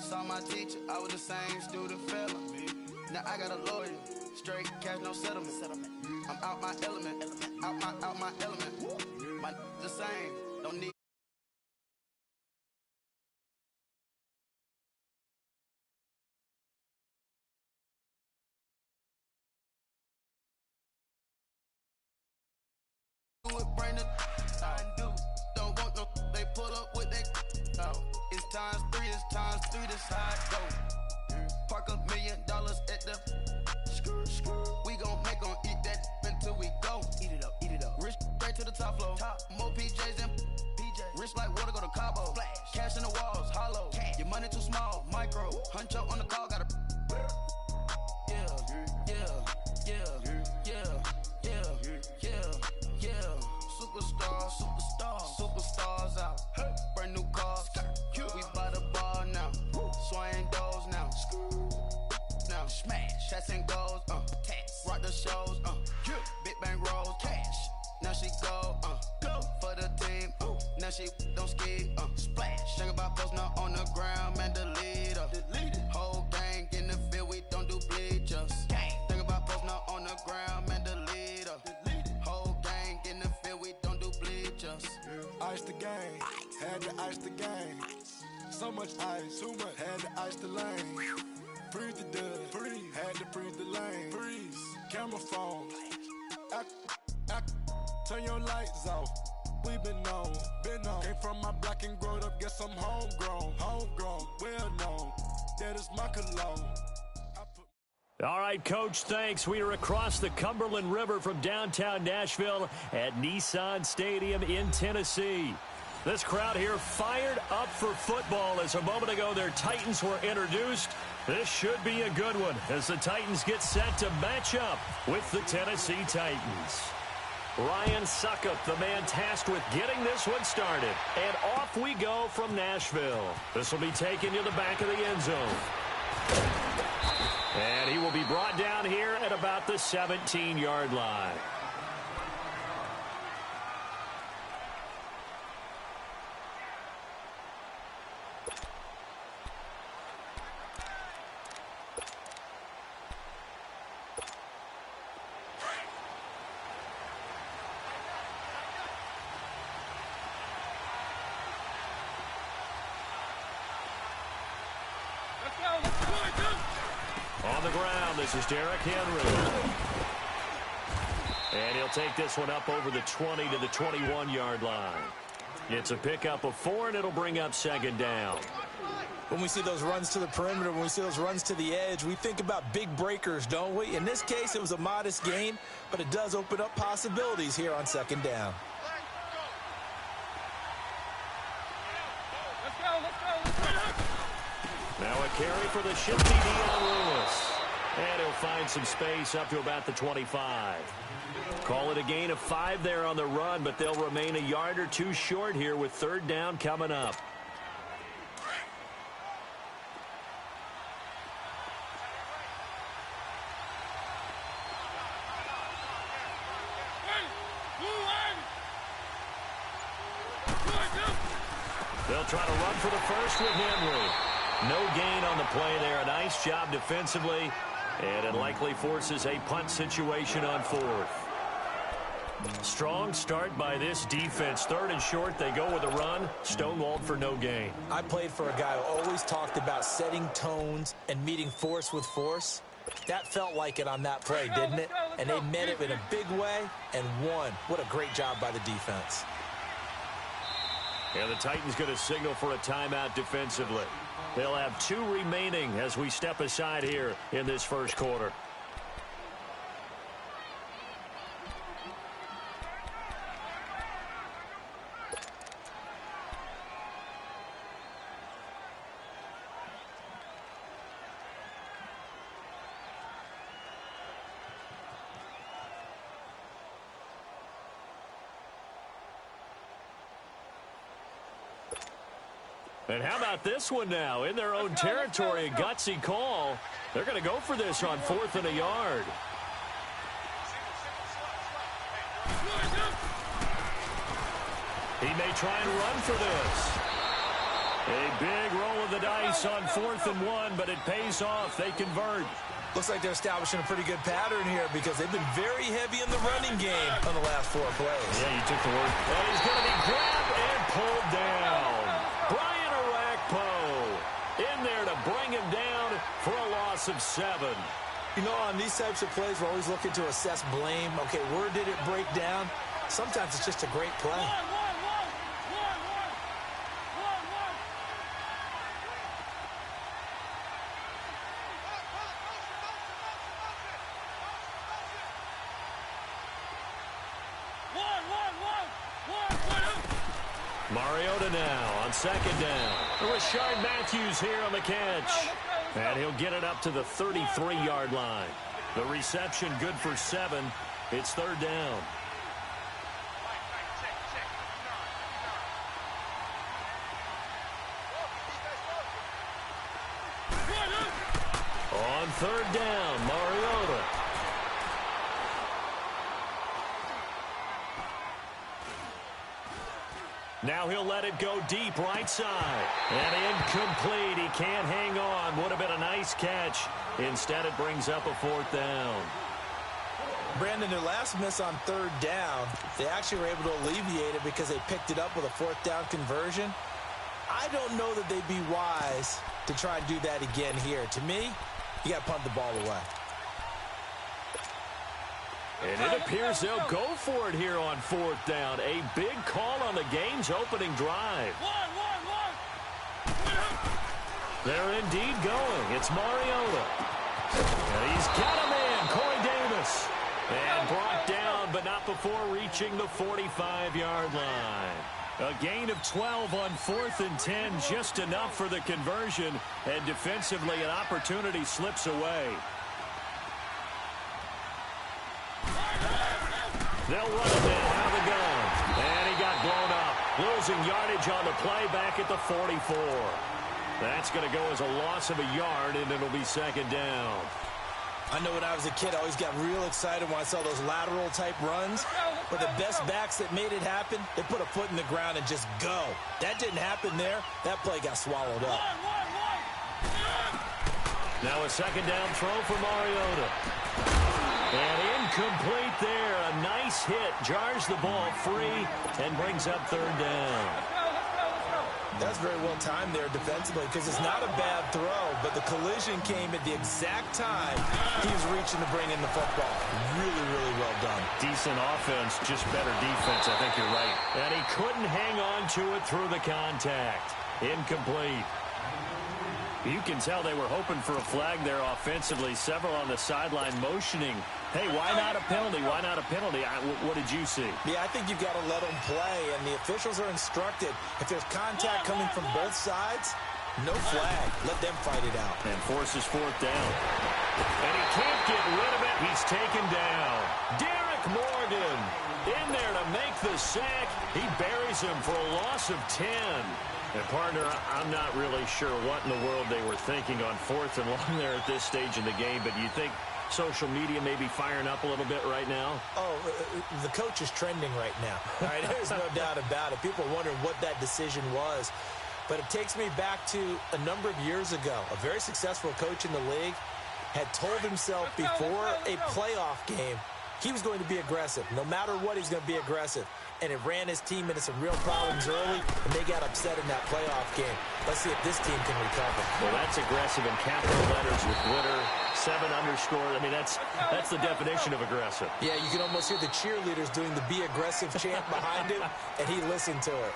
Saw my teacher, I was the same student fella. Now I got a lawyer, straight cash, no settlement. I'm out my element, out my element. My the same, don't need. Bring it, don't want no, they pull up with they. It's times three, this how it go. Park $1 million at the. We gon' make 'em eat that until we go. Eat it up. Rich straight to the top floor. More PJs than PJ. Rich like water, go to Cabo. Flash. Cash in the walls, hollow. Cash. Your money too small, micro. Huncho on the call, gotta. Superstars out. Brand new cars. We by the bar now. Swaying doors now. Now smash. Chats and goals. Rock the shows. Big bang rolls. Cash. Now she go. For the team. Now she don't ski. Splash. Think about post now on the ground. Man, delete her. Whole gang in the field. We don't do bleachers. Think about post now on the ground. Man, delete her. Whole gang in the field. We don't do bleachers. Ice the game, had to ice the game. So much ice, too much, had to ice the lane. Freeze the dust, freeze, had to freeze the lane. Freeze, camera phone, turn your lights off. We been on. Came from my block and growed up, guess I'm homegrown, well known. That is my cologne. All right, Coach, thanks. We are across the Cumberland River from downtown Nashville at Nissan Stadium in Tennessee. This crowd here fired up for football as a moment ago their Titans were introduced. This should be a good one as the Titans get set to match up with the Tennessee Titans. Ryan Suckup, the man tasked with getting this one started. And off we go from Nashville. This will be taken to the back of the end zone. And he will be brought down here at about the 17-yard line. On the ground, this is Derrick Henry. And he'll take this one up over the 20 to the 21-yard line. It's a pickup of 4, and it'll bring up second down. When we see those runs to the perimeter, when we see those runs to the edge, we think about big breakers, don't we? In this case, it was a modest gain, but it does open up possibilities here on second down. Now a carry for the shifty Dion Lewis. And he'll find some space up to about the 25. Call it a gain of 5 there on the run, but they'll remain a yard or two short here with third down coming up. They'll try to run for the first with Henry. No gain on the play there. A nice job defensively. And it likely forces a punt situation on 4th. Strong start by this defense. 3rd and short, they go with a run. Stonewalled for no gain. I played for a guy who always talked about setting tones and meeting force with force. That felt like it on that play, didn't it? And they met it in a big way and won. What a great job by the defense. And the Titans going to signal for a timeout defensively. They'll have 2 remaining as we step aside here in this first quarter. And how about this one now? In their own territory, a gutsy call. They're going to go for this on 4th and a yard. He may try and run for this. A big roll of the dice on 4th and 1, but it pays off. They convert. Looks like they're establishing a pretty good pattern here because they've been very heavy in the running game on the last 4 plays. Yeah, you took the word. And he's going to be grabbed and pulled down. Brian Arakpo in there to bring him down for a loss of 7. You know, on these types of plays, we're always looking to assess blame. Okay, where did it break down? Sometimes it's just a great play. Mariota now on 2nd down. Rashard Matthews here on the catch. And he'll get it up to the 33-yard line. The reception good for 7. It's 3rd down. On 3rd down, Mariota. Now he'll let it go deep right side. And incomplete. He can't hang on. Would have been a nice catch. Instead, it brings up a 4th down. Brandon, their last miss on 3rd down, they actually were able to alleviate it because they picked it up with a 4th down conversion. I don't know that they'd be wise to try and do that again here. To me, you got to punt the ball away. And it appears they'll go for it here on 4th down. A big call on the game's opening drive. They're indeed going. It's Mariota. And he's got a man, Corey Davis. And brought down, but not before reaching the 45-yard line. A gain of 12 on 4th and 10, just enough for the conversion. And defensively, an opportunity slips away. They'll run it now out of the gun. And he got blown up. Losing yardage on the play back at the 44. That's going to go as a loss of a yard, and it'll be 2nd down. I know when I was a kid, I always got real excited when I saw those lateral-type runs. But the best backs that made it happen, they put a foot in the ground and just go. That didn't happen there. That play got swallowed up. Now a 2nd down throw for Mariota. And incomplete there. A nice hit. Jars the ball free and brings up 3rd down. That's very well timed there defensively because it's not a bad throw, but the collision came at the exact time he was reaching to bring in the football. Really, really well done. Decent offense, just better defense. I think you're right. And he couldn't hang on to it through the contact. Incomplete. You can tell they were hoping for a flag there offensively. Several on the sideline motioning. Hey, why not a penalty? Why not a penalty? What did you see? Yeah, I think you've got to let them play, and the officials are instructed. If there's contact coming from both sides, no flag. Let them fight it out. And forces 4th down. And he can't get rid of it. He's taken down. Derek Morgan in there to make the sack. He buries him for a loss of 10. And, partner, I'm not really sure what in the world they were thinking on 4th and long there at this stage in the game, but you think social media may be firing up a little bit right now? Oh, the coach is trending right now. All right, there's no doubt about it. People are wondering what that decision was. But it takes me back to a number of years ago. A very successful coach in the league had told himself before a playoff game he was going to be aggressive. No matter what, he's going to be aggressive. And it ran his team into some real problems early, and they got upset in that playoff game. Let's see if this team can recover. Well, that's aggressive in capital letters with glitter, 7 underscore. I mean, that's the definition of aggressive. Yeah, you can almost hear the cheerleaders doing the be aggressive chant behind him, and he listened to it.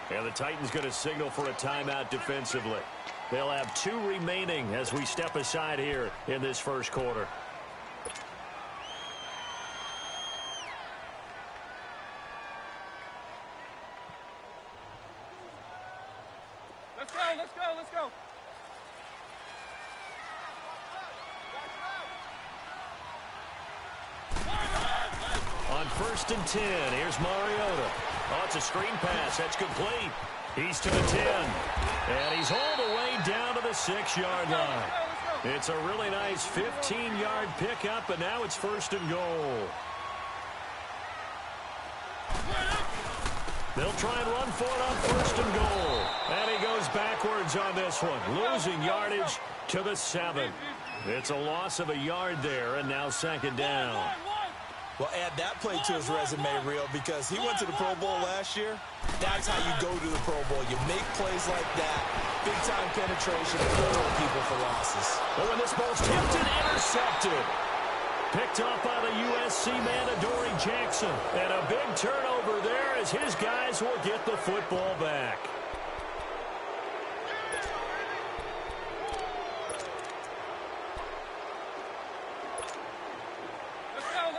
And the Titans going to signal for a timeout defensively. They'll have 2 remaining as we step aside here in this first quarter. Let's go. On 1st and 10, here's Mariota. Oh, it's a screen pass. That's complete. He's to the 10. And he's all the way down to the 6-yard line. It's a really nice 15-yard pickup, and now it's 1st and goal. They'll try and run for it on first and goal. And he goes backwards on this one, losing yardage to the 7. It's a loss of a yard there, and now second down. Well, add that play to his resume, Real, because he went to the Pro Bowl last year. That's how you go to the Pro Bowl. You make plays like that, big-time penetration, and throw people for losses. But when this ball's tipped and intercepted. Picked off by the USC man, Adoree Jackson. And a big turnover there as his guys will get the football back. Let's go.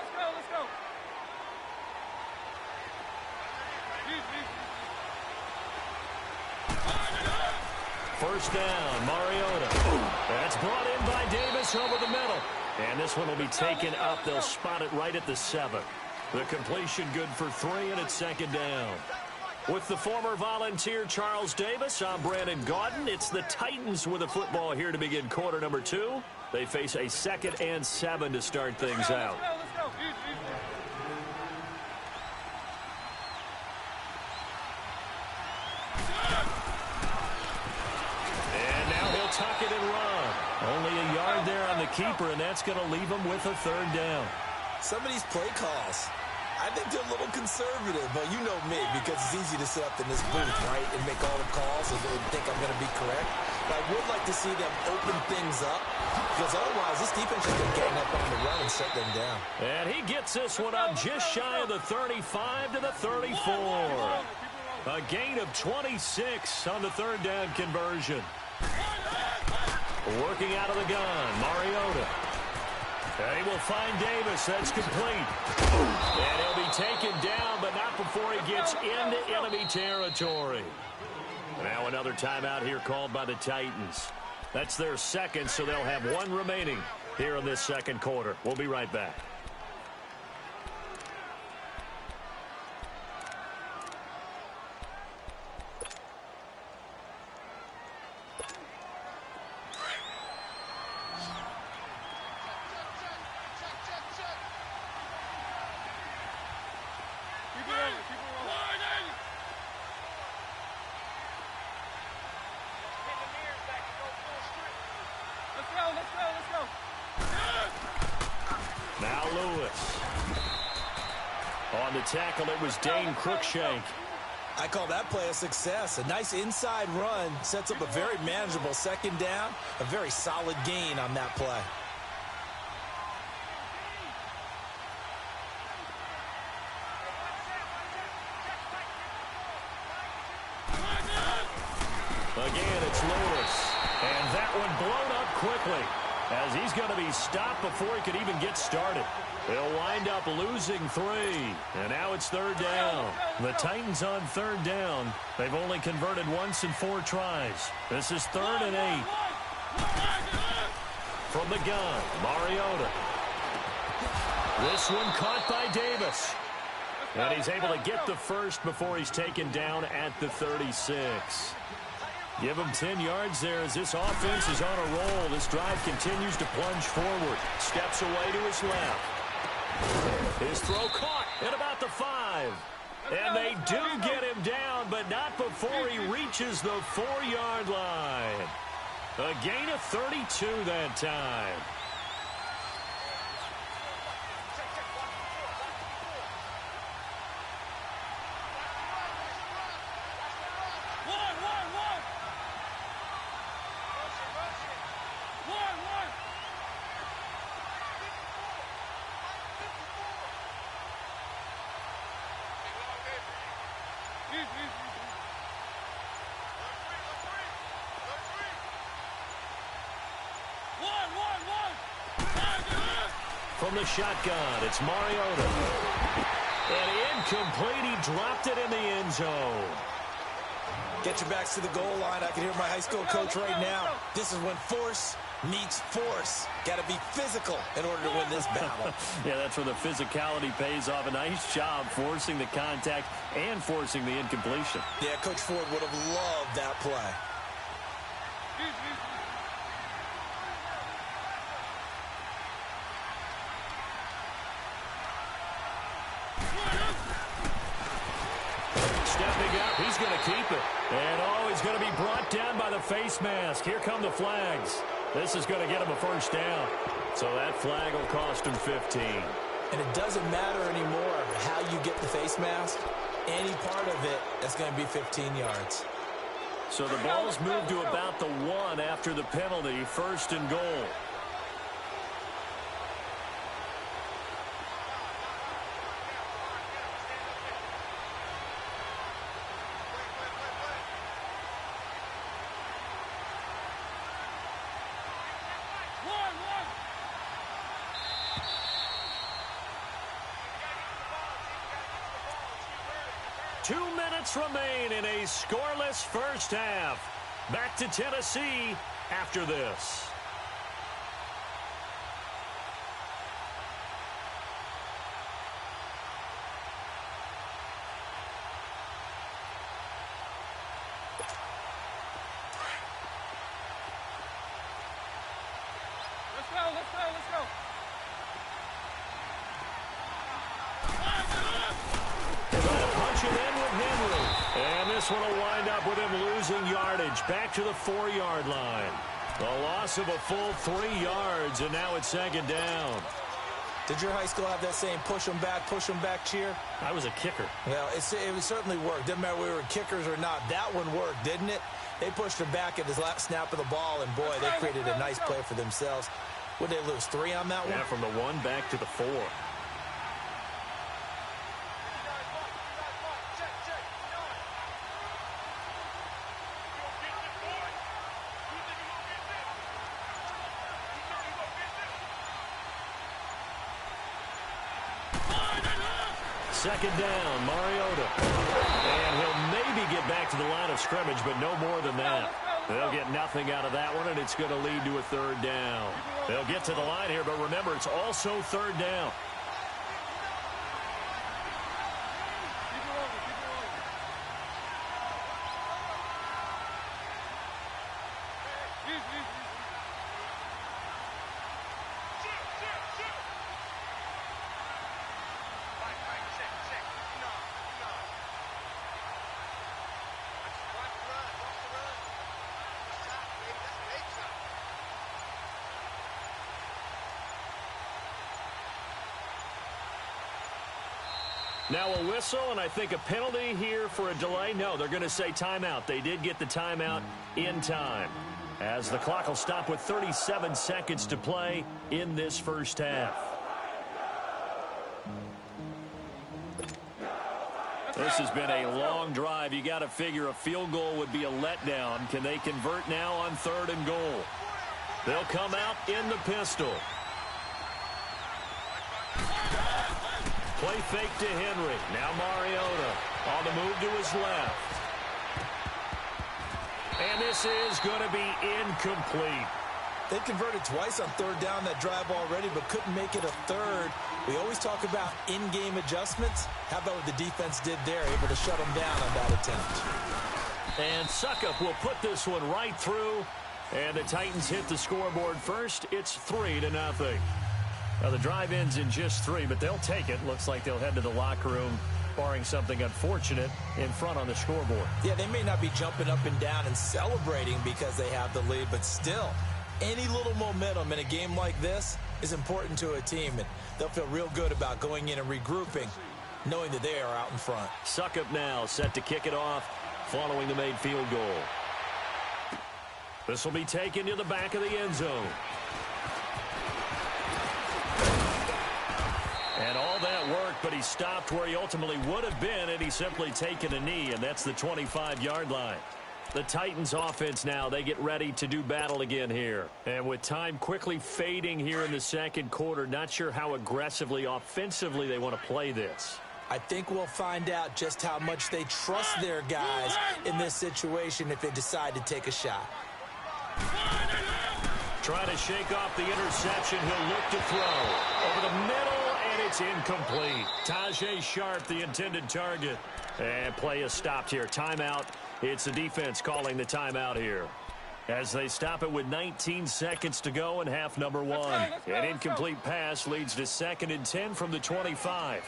First down, Mariota. That's brought in by Davis over the middle. And this one will be taken up. They'll spot it right at the 7. The completion good for 3, and it's second down. With the former Volunteer Charles Davis, I'm Brandon Gaudin. It's the Titans with the football here to begin quarter number 2. They face a 2nd and 7 to start things out. Let's go. And now he'll tuck it and run. Only a yard there on the keeper, and that's going to leave him with a 3rd down. Some of these play calls, I think they're a little conservative, but you know me, because it's easy to sit up in this booth, right, and make all the calls and think I'm going to be correct. But I would like to see them open things up, because otherwise this defense is going to gang up on the run and shut them down. And he gets this one up just shy of the 35 to the 34. A gain of 26 on the 3rd down conversion. Working out of the gun, Mariota. He will find Davis. That's complete. And he'll be taken down, but not before he gets into enemy territory. Now another timeout here called by the Titans. That's their 2nd, so they'll have 1 remaining here in this 2nd quarter. We'll be right back. Let's go. Now Lewis. On the tackle, it was Dane Cruikshank. I call that play a success. A nice inside run sets up a very manageable 2nd down. A very solid gain on that play. Again, it's Lewis. And that one blown up quickly as he's going to be stopped before he could even get started. They'll wind up losing 3. And now it's 3rd down. The Titans on 3rd down. They've only converted once in 4 tries. This is 3rd and 8. From the gun, Mariota. This one caught by Davis. And he's able to get the first before he's taken down at the 36. Give him 10 yards there as this offense is on a roll. This drive continues to plunge forward. Steps away to his left. His throw caught at about the 5. And they do get him down, but not before he reaches the 4-yard line. A gain of 32 that time. From the shotgun, it's Mariota. And incomplete, he dropped it in the end zone. Get your backs to the goal line. I can hear my high school coach right now. This is when force meets force. Got to be physical in order to win this battle. Yeah, that's where the physicality pays off. A nice job forcing the contact and forcing the incompletion. Yeah, Coach Ford would have loved that play. going to keep it. And, he's going to be brought down by the face mask. Here come the flags. This is going to get him a first down. So that flag will cost him 15. And it doesn't matter anymore how you get the face mask. Any part of it, that's going to be 15 yards. So the ball's moved to about the 1 after the penalty, 1st and goal. Remain in a scoreless first half. Back to Tennessee after this. Let's go. Punch it in with Henry. And this one will wind up with him losing yardage. Back to the 4-yard line. A loss of a full 3 yards, and now it's 2nd down. Did your high school have that saying, push them back cheer? I was a kicker. Well, it certainly worked. Didn't matter whether we were kickers or not. That one worked, didn't it? They pushed him back at his last snap of the ball, and boy, they created a nice play for themselves. Would they lose 3 on that one? Yeah, from the 1 back to the 4. Second down, Mariota. And he'll maybe get back to the line of scrimmage, but no more than that. They'll get nothing out of that one, and it's going to lead to a 3rd down. They'll get to the line here, but remember, it's also 3rd down. Now a whistle, and I think a penalty here for a delay. No, they're going to say timeout. They did get the timeout in time, as the clock will stop with 37 seconds to play in this first half. This has been a long drive. You got to figure a field goal would be a letdown. Can they convert now on 3rd and goal? They'll come out in the pistol. Play fake to Henry. Now Mariota on the move to his left. And this is going to be incomplete. They converted twice on 3rd down that drive already, but couldn't make it a 3rd. We always talk about in-game adjustments. How about what the defense did there, able to shut them down on that attempt. And Suckup will put this one right through. And the Titans hit the scoreboard first. It's 3-0. Now, the drive ends in just 3, but they'll take it. Looks like they'll head to the locker room, barring something unfortunate, in front on the scoreboard. Yeah, they may not be jumping up and down and celebrating because they have the lead, but still, any little momentum in a game like this is important to a team, and they'll feel real good about going in and regrouping, knowing that they are out in front. Suckup now set to kick it off following the made field goal. This will be taken to the back of the end zone. And all that worked, but he stopped where he ultimately would have been had he simply taken a knee, and that's the 25-yard line. The Titans offense now, they get ready to do battle again here. And with time quickly fading here in the second quarter, not sure how aggressively, offensively they want to play this. I think we'll find out just how much they trust their guys in this situation if they decide to take a shot. Trying to shake off the interception. He'll look to throw over the middle, and it's incomplete. Tajay Sharp, the intended target. And play is stopped here. Timeout. It's the defense calling the timeout here. As they stop it with 19 seconds to go in half number 1. An incomplete pass leads to 2nd and 10 from the 25.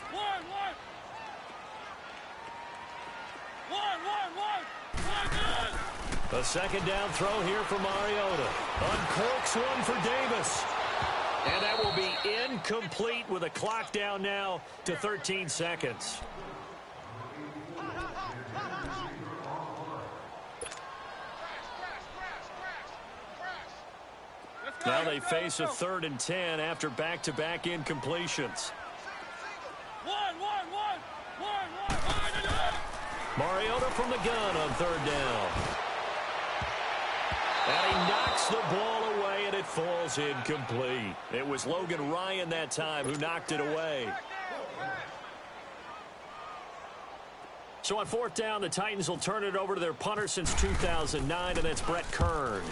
A second down throw here for Mariota. Uncorks one for Davis. And that will be incomplete with a clock down now to 13 seconds. Now they face a 3rd and 10 after back-to-back incompletions. Mariota from the gun on 3rd down. And he knocks the ball away, and it falls incomplete. It was Logan Ryan that time who knocked it away. So on 4th down, the Titans will turn it over to their punter since 2009, and that's Brett Kern.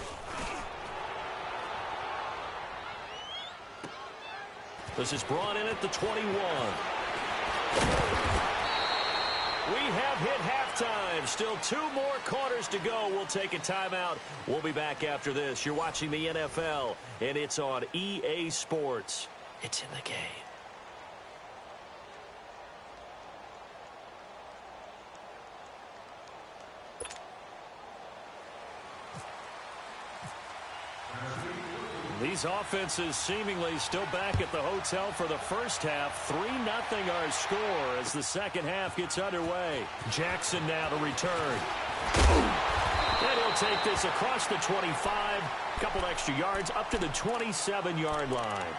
This is brought in at the 21. We have hit halftime. Still 2 more quarters to go. We'll take a timeout. We'll be back after this. You're watching the NFL, and it's on EA Sports. It's in the game. These offenses seemingly still back at the hotel for the first half. 3-0 our score as the second half gets underway. Jackson now to return. And he'll take this across the 25. Couple extra yards up to the 27-yard line.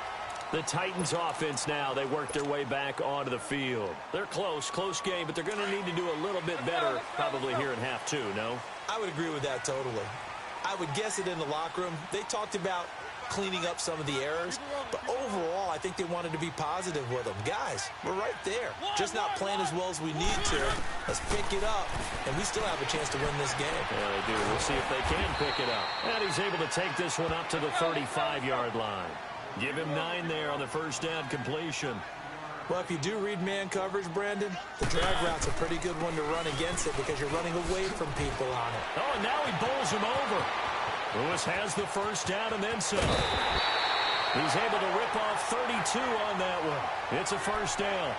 The Titans offense now, they work their way back onto the field. They're close game, but they're going to need to do a little bit better probably here in half 2, no? I would agree with that totally. I would guess it in the locker room. They talked about cleaning up some of the errors, but overall I think they wanted to be positive with them. Guys, we're right there, just not playing as well as we need to. Let's pick it up, and we still have a chance to win this game. Yeah, they do. We'll see if they can pick it up. And he's able to take this one up to the 35-yard line. Give him 9 there on the first down completion. Well, if you do read man coverage, Brandon, the drag route's a pretty good one to run against it because you're running away from people on it. Oh, and now he bowls him over. Lewis has the first down and then some. He's able to rip off 32 on that one. It's a first down.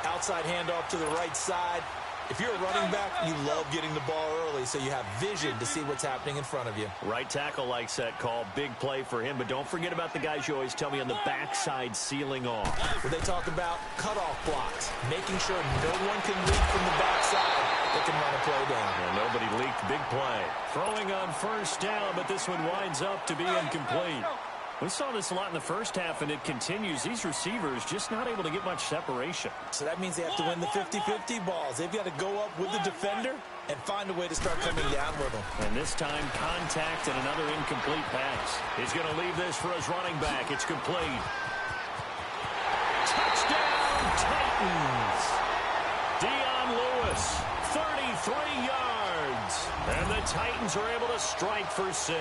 Outside handoff to the right side. If you're a running back, you love getting the ball early so you have vision to see what's happening in front of you. Right tackle likes that call. Big play for him, but don't forget about the guys you always tell me on the backside sealing off. Well, they talk about cutoff blocks, making sure no one can leak from the backside that can run a play down. Yeah, nobody leaked. Big play. Throwing on first down, but this one winds up to be incomplete. We saw this a lot in the first half, and it continues. These receivers just not able to get much separation. So that means they have to win the 50-50 balls. They've got to go up with the defender and find a way to start coming down with them. And this time, contact and another incomplete pass. He's going to leave this for his running back. It's complete. Touchdown, Titans! Dion Lewis, 33 yards. And the Titans are able to strike for 6.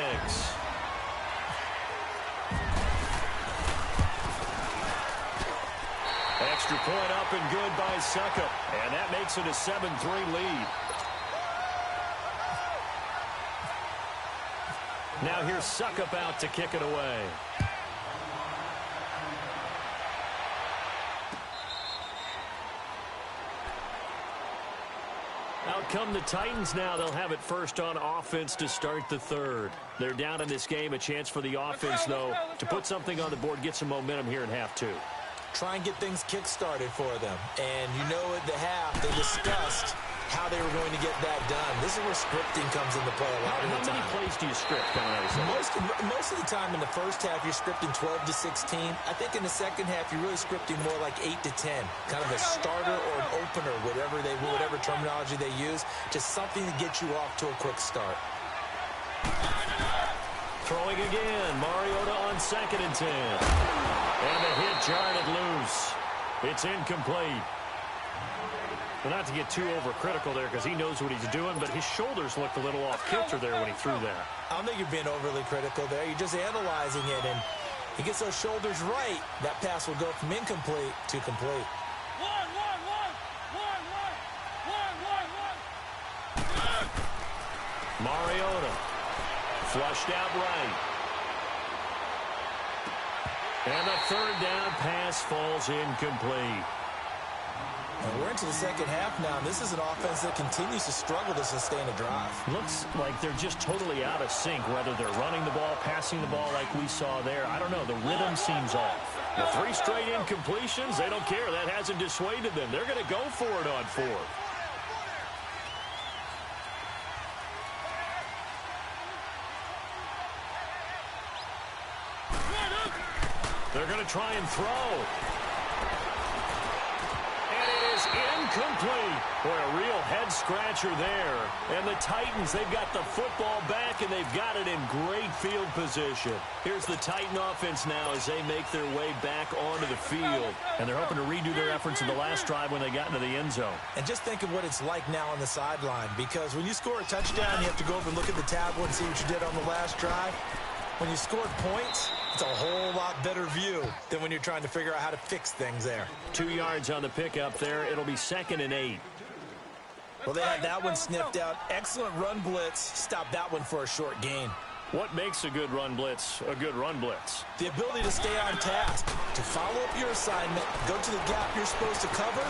Extra point up and good by Suckup. And that makes it a 7-3 lead. Now here's Suckup out to kick it away. Out come the Titans now. They'll have it first on offense to start the third. They're down in this game. A chance for the offense, though, to put something on the board, get some momentum here in half 2. Try and get things kick-started for them. And you know at the half, they discussed how they were going to get that done. This is where scripting comes into play a lot of the time. How many plays do you script coming out of this? Most of the time in the first half, you're scripting 12 to 16. I think in the second half, you're really scripting more like 8 to 10. Kind of a starter or an opener, whatever terminology they use. Just something to get you off to a quick start. Throwing again. Mariota on 2nd and 10. And the hit jarred loose. It's incomplete. Well, not to get too overcritical there because he knows what he's doing, but his shoulders looked a little off-kilter there when he threw that. I don't think you're being overly critical there. You're just analyzing it, and he gets those shoulders right. That pass will go from incomplete to complete. Mariota flushed out right. And the 3rd down pass falls incomplete. And We're into the second half now, and this is an offense that continues to struggle to sustain a drive. Looks like they're just totally out of sync, whether they're running the ball, passing the ball like we saw there. I don't know. The rhythm seems off. The 3 straight incompletions, they don't care. That hasn't dissuaded them. They're going to go for it on 4th. They're going to try and throw. And it is incomplete. Boy, a real head-scratcher there. And the Titans, they've got the football back, and they've got it in great field position. Here's the Titan offense now as they make their way back onto the field. And they're hoping to redo their efforts in the last drive when they got into the end zone. And just think of what it's like now on the sideline, because when you score a touchdown, you have to go over and look at the tablet and see what you did on the last drive. When you scored points, it's a whole lot better view than when you're trying to figure out how to fix things there. 2 yards on the pickup there. It'll be 2nd and 8. Well, they had that one sniffed out. Excellent run blitz. Stop that one for a short gain. What makes a good run blitz a good run blitz? The ability to stay on task, to follow up your assignment, go to the gap you're supposed to cover,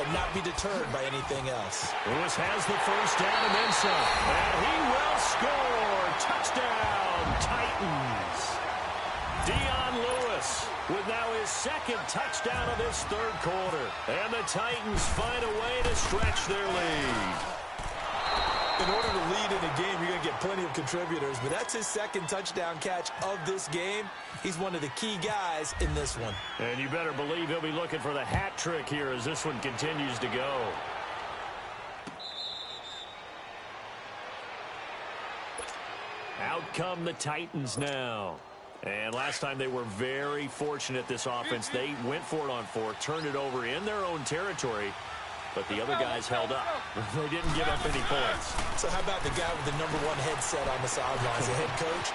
and not be deterred by anything else. Lewis has the first down and then some. And he will score. Touchdown, Titans. Dion Lewis with now his 2nd touchdown of this 3rd quarter. And the Titans find a way to stretch their lead. In order to lead in a game, you're going to get plenty of contributors, but that's his 2nd touchdown catch of this game. He's one of the key guys in this one. And you better believe he'll be looking for the hat trick here as this one continues to go. Out come the Titans now. And last time they were very fortunate, this offense. They went for it on 4th, turned it over in their own territory, but the other guys held up. They didn't give up any points. So how about the guy with the #1 headset on the sidelines, the head coach?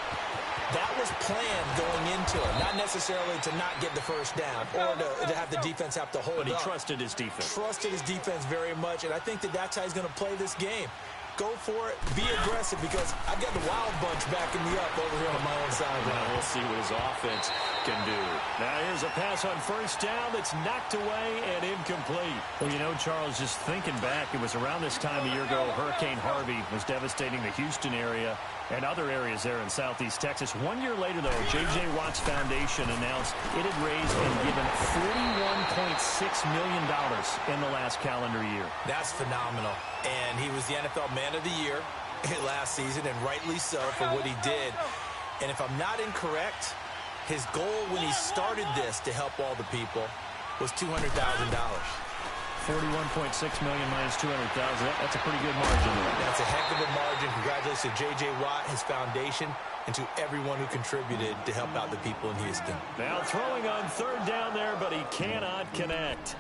That was planned going into it, not necessarily to not get the first down or to have the defense have to hold up. But he trusted his defense. Trusted his defense very much, and I think that that's how he's going to play this game. Go for it. Be aggressive, because I've got the wild bunch backing me up over here on my own side. Now we'll see what his offense can do. Now here's a pass on first down that's knocked away and incomplete. Well, you know, Charles, just thinking back, it was around this time a year ago, Hurricane Harvey was devastating the Houston area and other areas there in southeast Texas. 1 year later, though, J.J. Watt's Foundation announced it had raised and given $41.6 million in the last calendar year. That's phenomenal. And he was the NFL Man of the Year last season, and rightly so for what he did. And if I'm not incorrect, his goal when he started this to help all the people was $200,000. 41.6 million minus 200,000. That's a pretty good margin there. That's a heck of a margin. Congratulations to J.J. Watt, his foundation, and to everyone who contributed to help out the people in Houston. Now throwing on 3rd down there, but he cannot connect.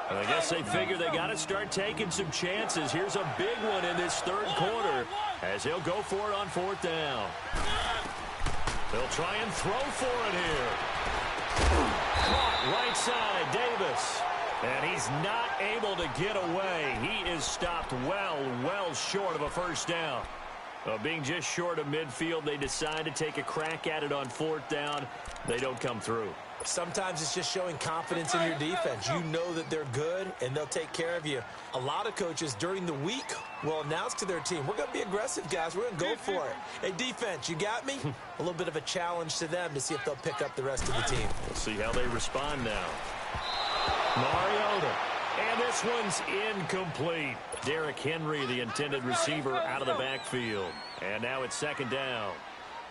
And I guess they figure they got to start taking some chances. Here's a big one in this 3rd quarter as he'll go for it on 4th down. They'll try and throw for it here. Caught right side, Davis. And he's not able to get away. He is stopped well short of a first down. Well, being just short of midfield, they decide to take a crack at it on 4th down. They don't come through. Sometimes it's just showing confidence in your defense. You know that they're good, and they'll take care of you. A lot of coaches during the week will announce to their team, we're going to be aggressive, guys. We're going to go for it. Hey, defense, you got me? A little bit of a challenge to them to see if they'll pick up the rest of the team. We'll see how they respond now. Mariota. And this one's incomplete. Derrick Henry, the intended receiver, out of the backfield. And now it's 2nd down.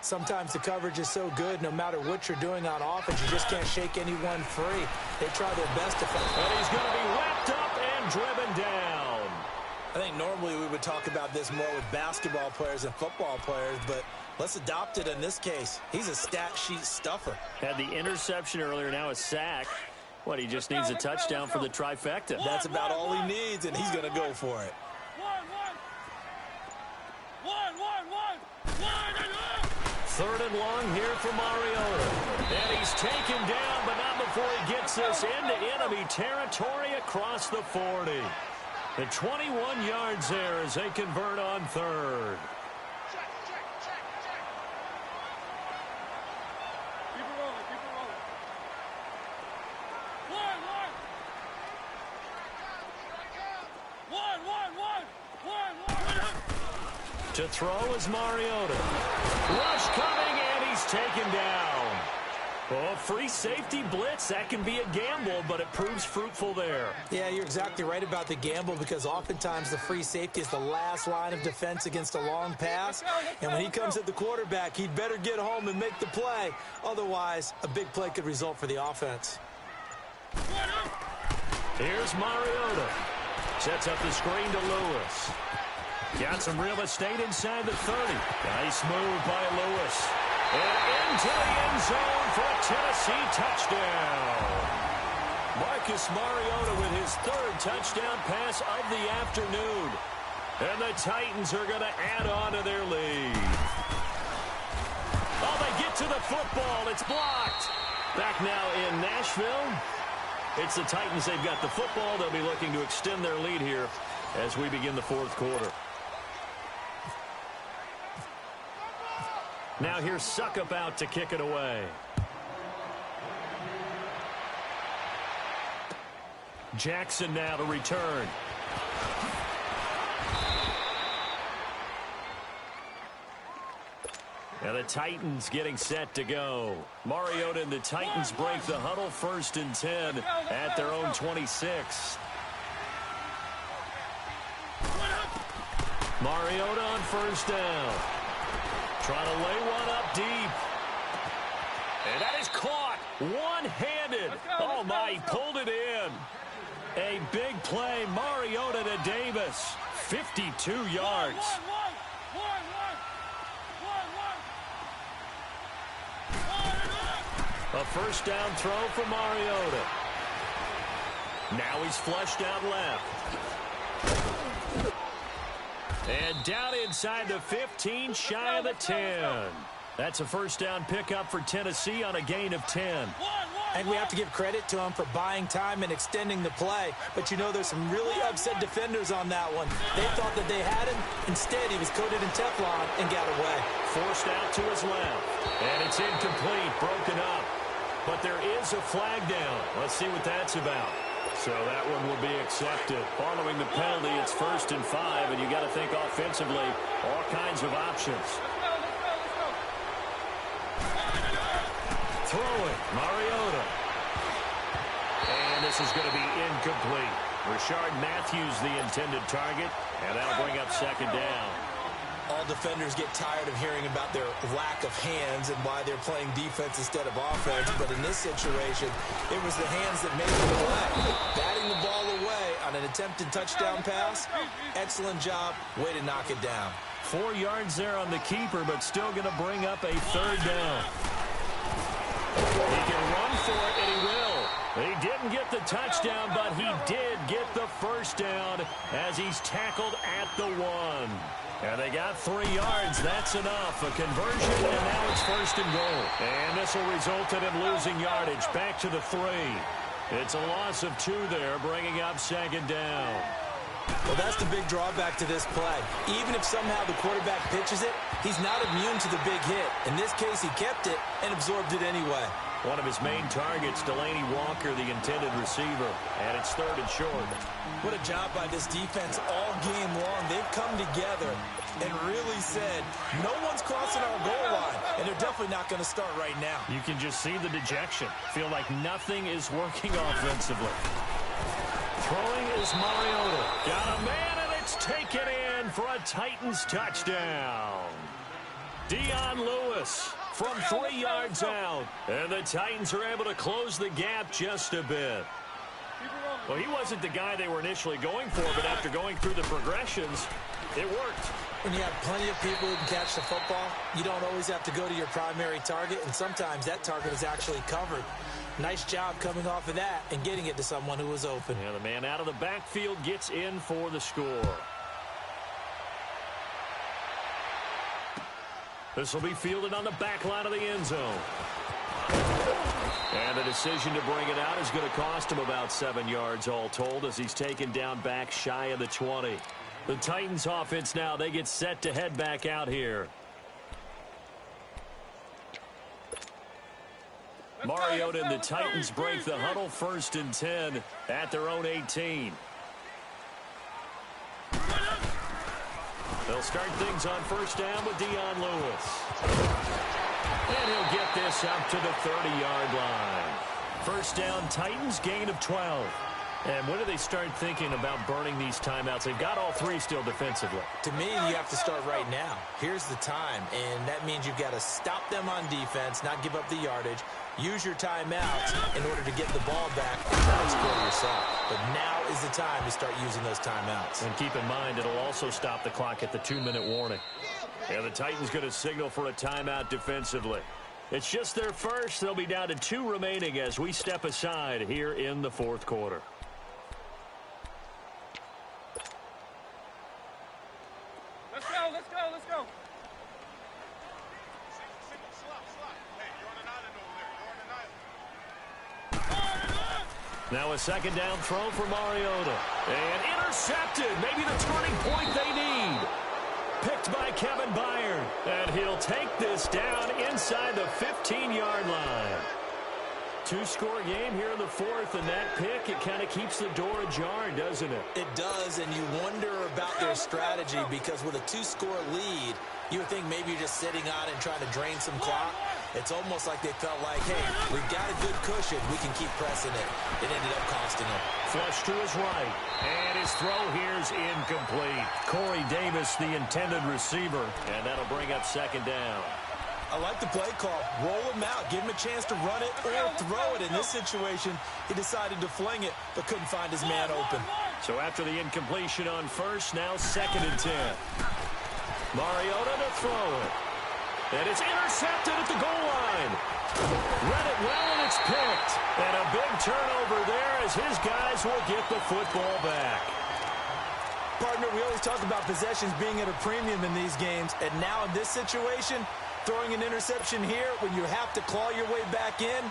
Sometimes the coverage is so good, no matter what you're doing on offense, you just can't shake anyone free. They try their best to find. And he's going to be wrapped up and driven down. I think normally we would talk about this more with basketball players and football players, but let's adopt it in this case. He's a stat sheet stuffer. Had the interception earlier, now a sack. What, he just needs a touchdown for the trifecta. That's about all he needs, and he's going to go for it. Third and long here for Mariota. And he's taken down, but not before he gets this into enemy territory across the 40. The 21 yards there as they convert on 3rd. To throw is Mariota. Rush coming, and he's taken down. Oh, free safety blitz, that can be a gamble, but it proves fruitful there. Yeah, you're exactly right about the gamble because oftentimes the free safety is the last line of defense against a long pass. And when he comes at the quarterback, he'd better get home and make the play. Otherwise, a big play could result for the offense. Here's Mariota. Sets up the screen to Lewis. Got some real estate inside the 30. Nice move by Lewis. And into the end zone for a Tennessee touchdown. Marcus Mariota with his third touchdown pass of the afternoon. And the Titans are going to add on to their lead. Oh, they get to the football. It's blocked. Back now in Nashville. It's the Titans. They've got the football. They'll be looking to extend their lead here as we begin the fourth quarter. Now here's Suckup out to kick it away. Jackson now to return. Now the Titans getting set to go. Mariota and the Titans break the huddle, 1st and 10 at their own 26. Mariota on 1st down. Trying to lay one up deep. And that is caught one-handed. Oh, my, he pulled it in. A big play, Mariota to Davis. 52 yards. A 1st down throw for Mariota. Now he's flushed out left. And down inside the 15, shy of the 10. That's a 1st down pickup for Tennessee on a gain of 10. And we have to give credit to him for buying time and extending the play. But you know there's some really upset defenders on that one. They thought that they had him. Instead, he was coated in Teflon and got away. Forced out to his left. And it's incomplete, broken up. But there is a flag down. Let's see what that's about. So that one will be accepted. Following the penalty, it's 1st and 5, and you got to think offensively, all kinds of options. Throwing, Mariota. And this is going to be incomplete. Rashard Matthews, the intended target, and that'll bring up 2nd down. All defenders get tired of hearing about their lack of hands and why they're playing defense instead of offense. But in this situation, it was the hands that made the play. Batting the ball away on an attempted touchdown pass. Excellent job. Way to knock it down. 4 yards there on the keeper, but still going to bring up a 3rd down. He can run for it, and he will. He didn't get the touchdown, but he did get the 1st down as he's tackled at the 1. And they got 3 yards. That's enough. A conversion, and now it's 1st and goal. And this will result in him losing yardage. Back to the 3. It's a loss of 2 there, bringing up 2nd down. Well, that's the big drawback to this play. Even if somehow the quarterback pitches it, he's not immune to the big hit. In this case, he kept it and absorbed it anyway. One of his main targets, Delaney Walker, the intended receiver. And it's 3rd and short. What a job by this defense all game long. They've come together and really said, no one's crossing our goal line. And they're definitely not going to start right now. You can just see the dejection. Feel like nothing is working offensively. Throwing is Mariota. Got a man, and it's taken in for a Titans touchdown. Dion Lewis from 3 yards out. And the Titans are able to close the gap just a bit. Well, he wasn't the guy they were initially going for, but after going through the progressions, it worked. When you have plenty of people who can catch the football, you don't always have to go to your primary target, and sometimes that target is actually covered. Nice job coming off of that and getting it to someone who was open. Yeah, the man out of the backfield gets in for the score. This will be fielded on the back line of the end zone. And the decision to bring it out is going to cost him about 7 yards all told as he's taken down back shy of the 20. The Titans offense now, they get set to head back out here. Mariota and the Titans break the huddle, 1st and 10 at their own 18. They'll start things on first down with Dion Lewis. And he'll get this up to the 30-yard line. First down, Titans, gain of 12. And when do they start thinking about burning these timeouts? They've got all three still defensively. To me, you have to start right now. Here's the time, and that means you've got to stop them on defense, not give up the yardage, use your timeouts in order to get the ball back and try to score yourself. But now is the time to start using those timeouts. And keep in mind, it'll also stop the clock at the 2-minute warning. And the Titans going to signal for a timeout defensively. It's just their first. They'll be down to 2 remaining as we step aside here in the fourth quarter. Let's go, let's go, let's go. Now a second down throw for Mariota. And intercepted. Maybe the turning point they need. Picked by Kevin Byard. And he'll take this down inside the 15-yard line. 2-score game here in the fourth, and that pick, it kind of keeps the door ajar, doesn't it? It does, and you wonder about their strategy because with a 2-score lead, you would think maybe you're just sitting on it and trying to drain some clock. It's almost like they felt like, hey, we've got a good cushion. We can keep pressing it. It ended up costing them. Flush to his right, and his throw here's incomplete. Corey Davis, the intended receiver, and that'll bring up second down. I like the play call. Roll him out. Give him a chance to run it or throw it. In this situation, he decided to fling it, but couldn't find his man open. So after the incompletion on first, now 2nd and 10. Mariota to throw it. And it's intercepted at the goal line. Read it well, and it's picked. And a big turnover there as his guys will get the football back. Partner, we always talk about possessions being at a premium in these games, and now in this situation, throwing an interception here when you have to claw your way back in,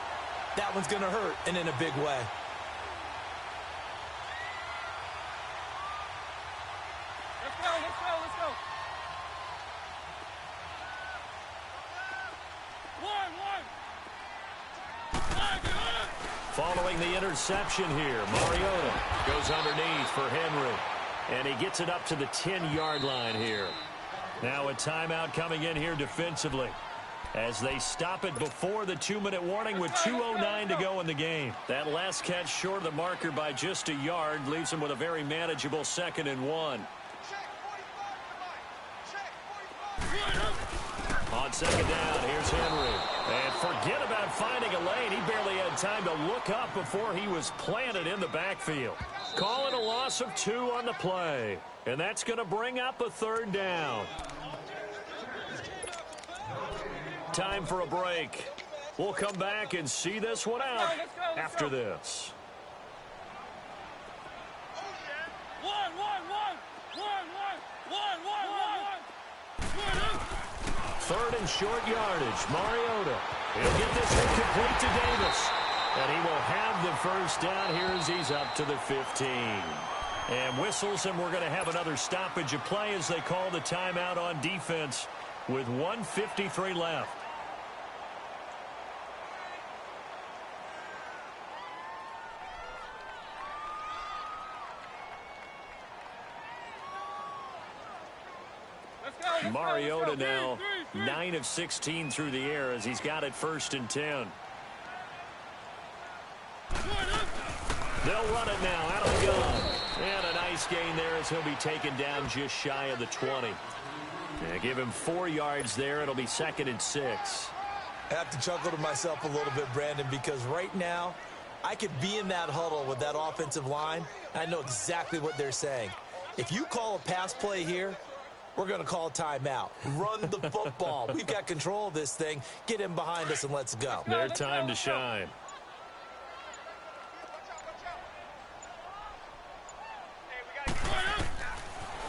that one's going to hurt, and in a big way. Let's go, let's go, let's go. Following the interception here, Mariota goes underneath for Henry, and he gets it up to the 10-yard line here. Now a timeout coming in here defensively as they stop it before the 2-minute warning with 2:09 to go in the game. That last catch short of the marker by just a yard leaves him with a very manageable 2nd and 1. On second down, here's Henry. And forget about finding a lane. He barely had time to look up before he was planted in the backfield. Calling a loss of 2 on the play. And that's going to bring up a 3rd down. Time for a break. We'll come back and see this one out after this. 3rd and short yardage. Mariota. He'll get this incomplete to Davis. And he will have the first down here as he's up to the 15. And whistles, and we're going to have another stoppage of play as they call the timeout on defense with 1:53 left. Mariota now 9 of 16 through the air as he's got it 1st and 10. They'll run it now out of the gun. And a nice gain there as he'll be taken down just shy of the 20. Give him 4 yards there. It'll be 2nd and 6. I have to chuckle to myself a little bit, Brandon, because right now I could be in that huddle with that offensive line. I know exactly what they're saying. If you call a pass play here, we're going to call a timeout. Run the football. We've got control of this thing. Get him behind us and let's go. Their time to shine.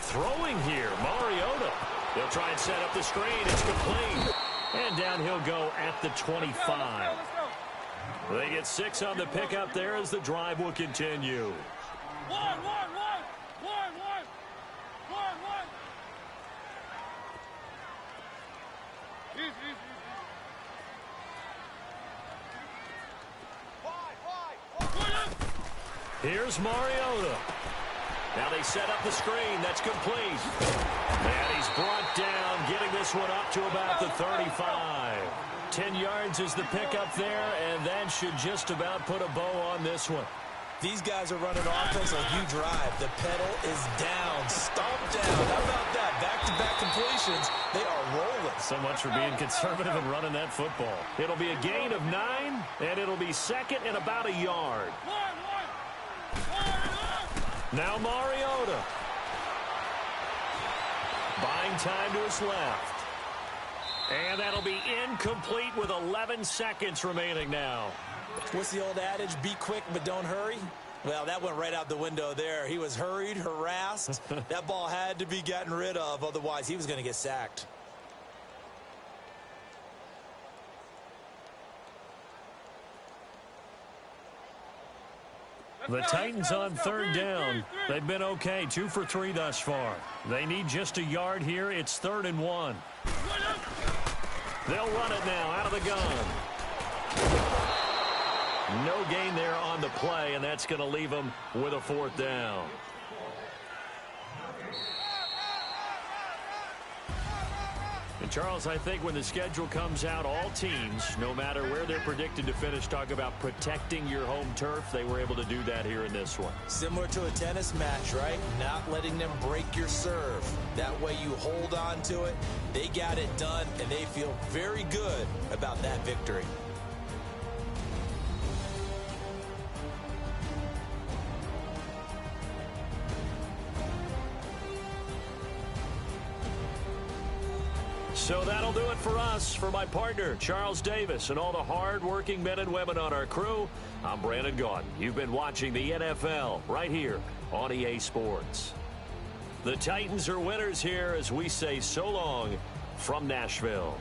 Throwing here, Mariota. They'll try and set up the screen. It's complete. And down he'll go at the 25. They get 6 on the pickup there as the drive will continue. One. Here's Mariota. Now they set up the screen. That's complete. And he's brought down, getting this one up to about the 35. 10 yards is the pickup there, and that should just about put a bow on this one. These guys are running offense like you drive. The pedal is down, stomped down. How about that? Back-to-back completions. They are rolling. So much for being conservative and running that football. It'll be a gain of 9, and it'll be second and about a yard. Now Mariota. Buying time to his left. And that'll be incomplete with 11 seconds remaining now. What's the old adage? Be quick, but don't hurry? Well, that went right out the window there. He was hurried, harassed. That ball had to be gotten rid of. Otherwise, he was going to get sacked. The Titans on third down. They've been okay, 2 for 3 thus far. They need just a yard here. It's 3rd and 1. They'll run it now out of the gun. No gain there on the play, and that's going to leave them with a 4th down. And Charles, I think when the schedule comes out, all teams, no matter where they're predicted to finish, talk about protecting your home turf. They were able to do that here in this one. Similar to a tennis match, right? Not letting them break your serve. That way you hold on to it. They got it done, and they feel very good about that victory. So that'll do it for us. For my partner, Charles Davis, and all the hard-working men and women on our crew, I'm Brandon Gaudin. You've been watching the NFL right here on EA Sports. The Titans are winners here as we say so long from Nashville.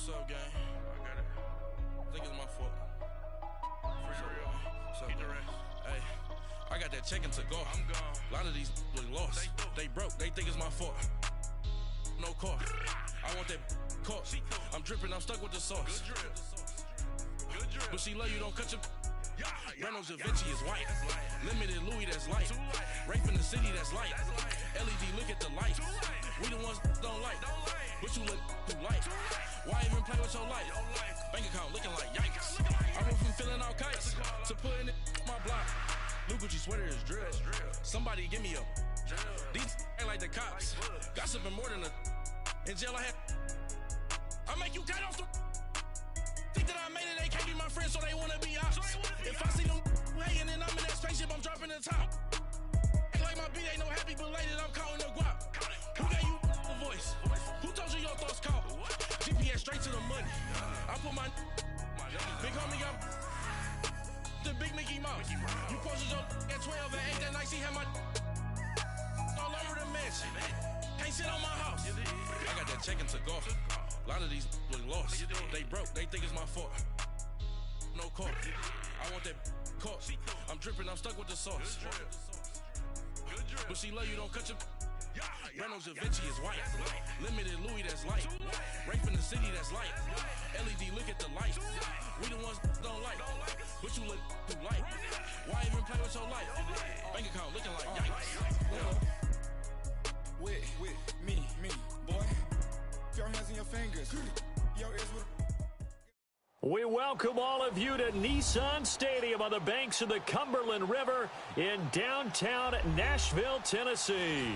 What's up, gang? I got it. I think it's my fault. Free the real. What's up, keep the rest. Hey, I got that check-in to go. I'm gone. A lot of these look lost. They broke. They think it's my fault. No car. I want that caught. I'm dripping. I'm stuck with the sauce. Good drip. Good drip. But she love you. Don't cut your. Reynolds Da Vinci is white. Limited Louis, that's light. Rape in the city, that's light. LED, look at the lights. We the ones don't like. But you look too light. Why even play with your life? Bank account looking like yikes. I went from filling out kites to putting it in my block. New Gucci sweater is drill. Somebody give me a. These ain't like the cops. Gossiping more than a. In jail I had. I make you cut off the. Think that I made it, they can't be my friends, so they wanna be ops. If I see them hanging and I'm in that spaceship, I'm dropping the top. Act like my beat ain't no happy belated, I'm counting the guap. Who gave you the voice? Who told you your thoughts count? GPS straight to the money. I put my big homie got the big Mickey Mouse. You posted your at 12 and 8 that night, she had my all over the mansion. Can't sit on my house. I got that check-in to go. A lot of these look lost. They broke. They think it's my fault. No car. I want that caught. I'm dripping. I'm stuck with the sauce. But she love you. Don't cut your. Reynolds Da Vinci is white. Limited Louis, that's light. Rape in the city, that's light. LED, look at the lights. We the ones don't like. But you look too light. Why even play with your life? Bank account looking like yikes. With me, boy. Your hands in your fingers. Your ears with. We welcome all of you to Nissan Stadium on the banks of the Cumberland River in downtown Nashville, Tennessee.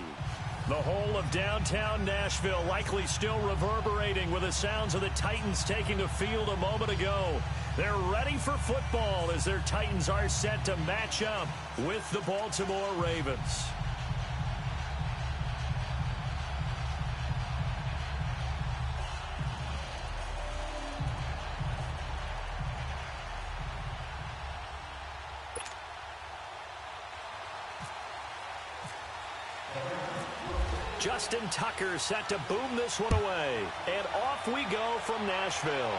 The whole of downtown Nashville likely still reverberating with the sounds of the Titans taking the field a moment ago. They're ready for football as their Titans are set to match up with the Baltimore Ravens. Justin Tucker set to boom this one away. And off we go from Nashville.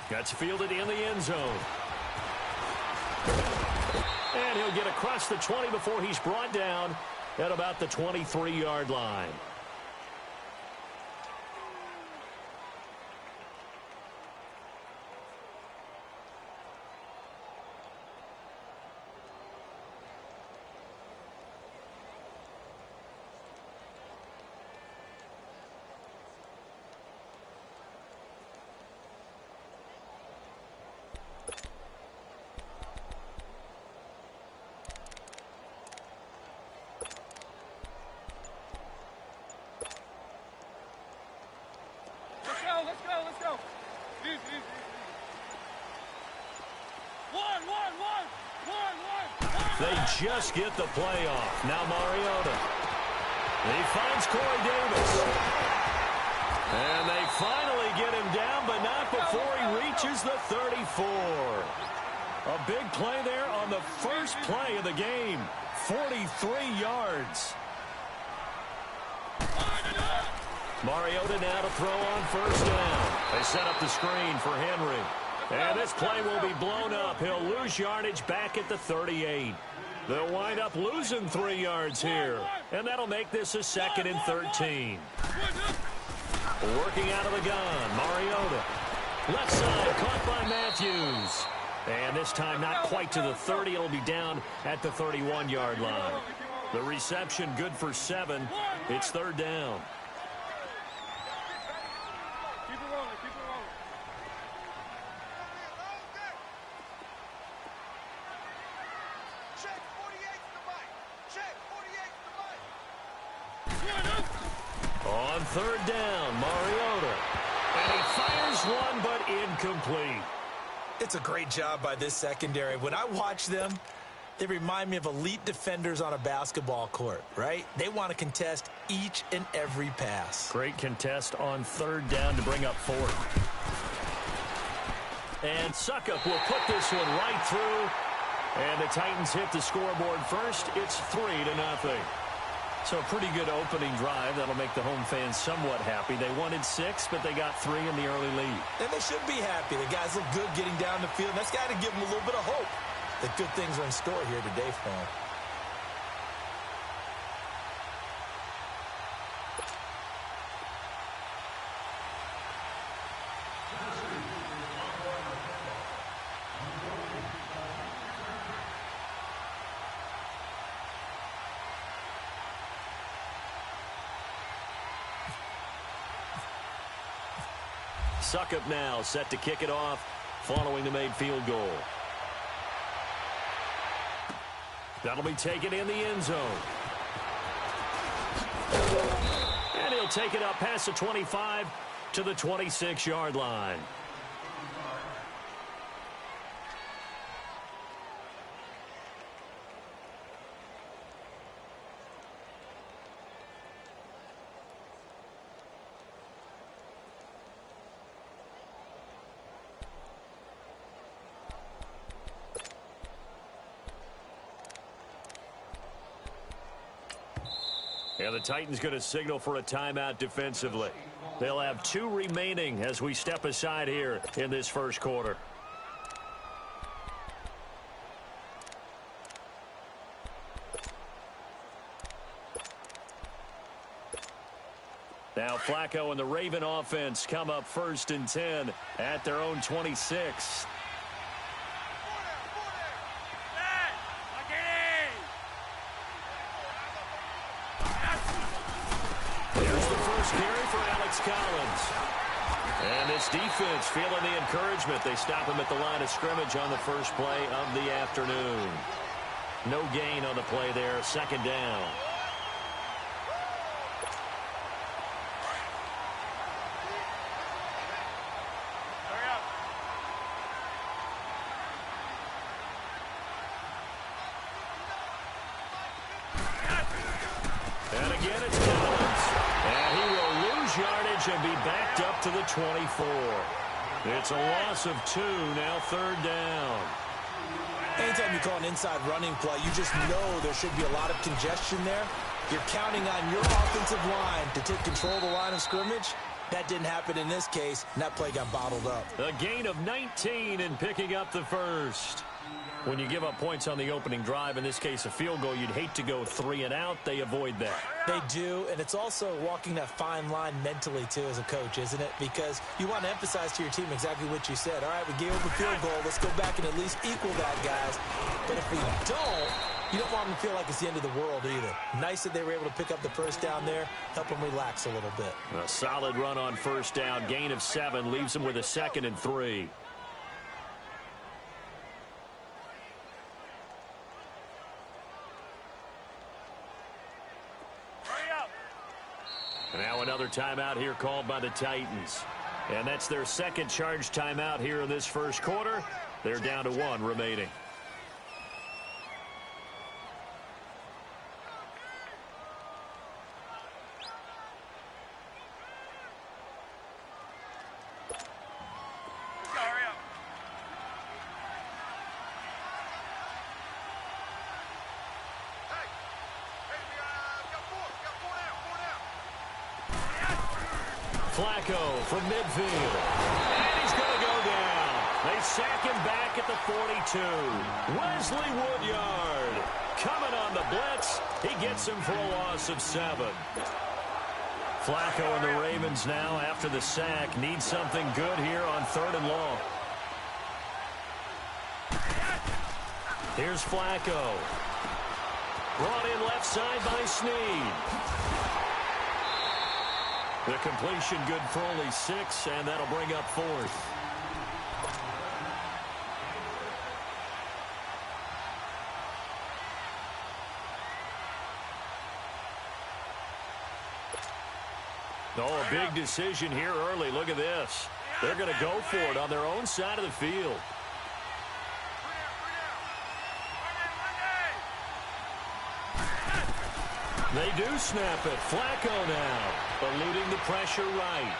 That's fielded in the end zone. And he'll get across the 20 before he's brought down at about the 23-yard line. Let's go. Easy. One. They just get the play off. Now Mariota. He finds Corey Davis. And they finally get him down, but not before he reaches the 34. A big play there on the first play of the game. 43 yards. Mariota now to throw on first down. They set up the screen for Henry. And this play will be blown up. He'll lose yardage back at the 38. They'll wind up losing 3 yards here. And that'll make this a 2nd and 13. Working out of the gun, Mariota. Left side, caught by Matthews. And this time not quite to the 30. It'll be down at the 31-yard line. The reception good for 7. It's 3rd down. Keep it rolling. Check 48 to the mic. Check 48 to the mic. On 3rd down, Mariota. And he fires one, but incomplete. It's a great job by this secondary. When I watch them, they remind me of elite defenders on a basketball court, right? They want to contest each and every pass. Great contest on 3rd down to bring up 4th. And Suckup will put this one right through. And the Titans hit the scoreboard first. It's 3-0. So a pretty good opening drive. That'll make the home fans somewhat happy. They wanted 6, but they got 3 in the early lead. And they should be happy. The guys look good getting down the field. That's got to give them a little bit of hope that good things are in store here today for them. Suckup now set to kick it off following the made field goal. That'll be taken in the end zone. And he'll take it up past the 25 to the 26-yard line. And the Titans going to signal for a timeout defensively. They'll have 2 remaining as we step aside here in this first quarter. Now Flacco and the Raven offense come up 1st and 10 at their own 26. Collins. And this defense feeling the encouragement. They stop him at the line of scrimmage on the first play of the afternoon. No gain on the play there. 2nd down. And again it's Collins. And he will lose yardage and be backed up to the 24. It's a loss of 2, now 3rd down. Anytime you call an inside running play, you just know there should be a lot of congestion there. You're counting on your offensive line to take control of the line of scrimmage. That didn't happen in this case, and that play got bottled up. A gain of 19 and picking up the first. When you give up points on the opening drive, in this case a field goal, you'd hate to go 3 and out. They avoid that. They do, and it's also walking that fine line mentally, too, as a coach, isn't it? Because you want to emphasize to your team exactly what you said. All right, we gave up a field goal. Let's go back and at least equal that, guys. But if we don't, you don't want them to feel like it's the end of the world either. Nice that they were able to pick up the first down there, help them relax a little bit. A solid run on first down, gain of 7, leaves them with a 2nd and 3. Now another timeout here called by the Titans. And that's their 2nd charge timeout here in this first quarter. They're down to 1 remaining. Flacco from midfield. And he's going to go down. They sack him back at the 42. Wesley Woodyard coming on the blitz. He gets him for a loss of 7. Flacco and the Ravens now, after the sack, need something good here on 3rd and long. Here's Flacco. Brought in left side by Snead. The completion good for only 6, and that'll bring up 4th. Oh, a big decision here early. Look at this. They're going to go for it on their own side of the field. They do snap it. Flacco now, eluding the pressure right.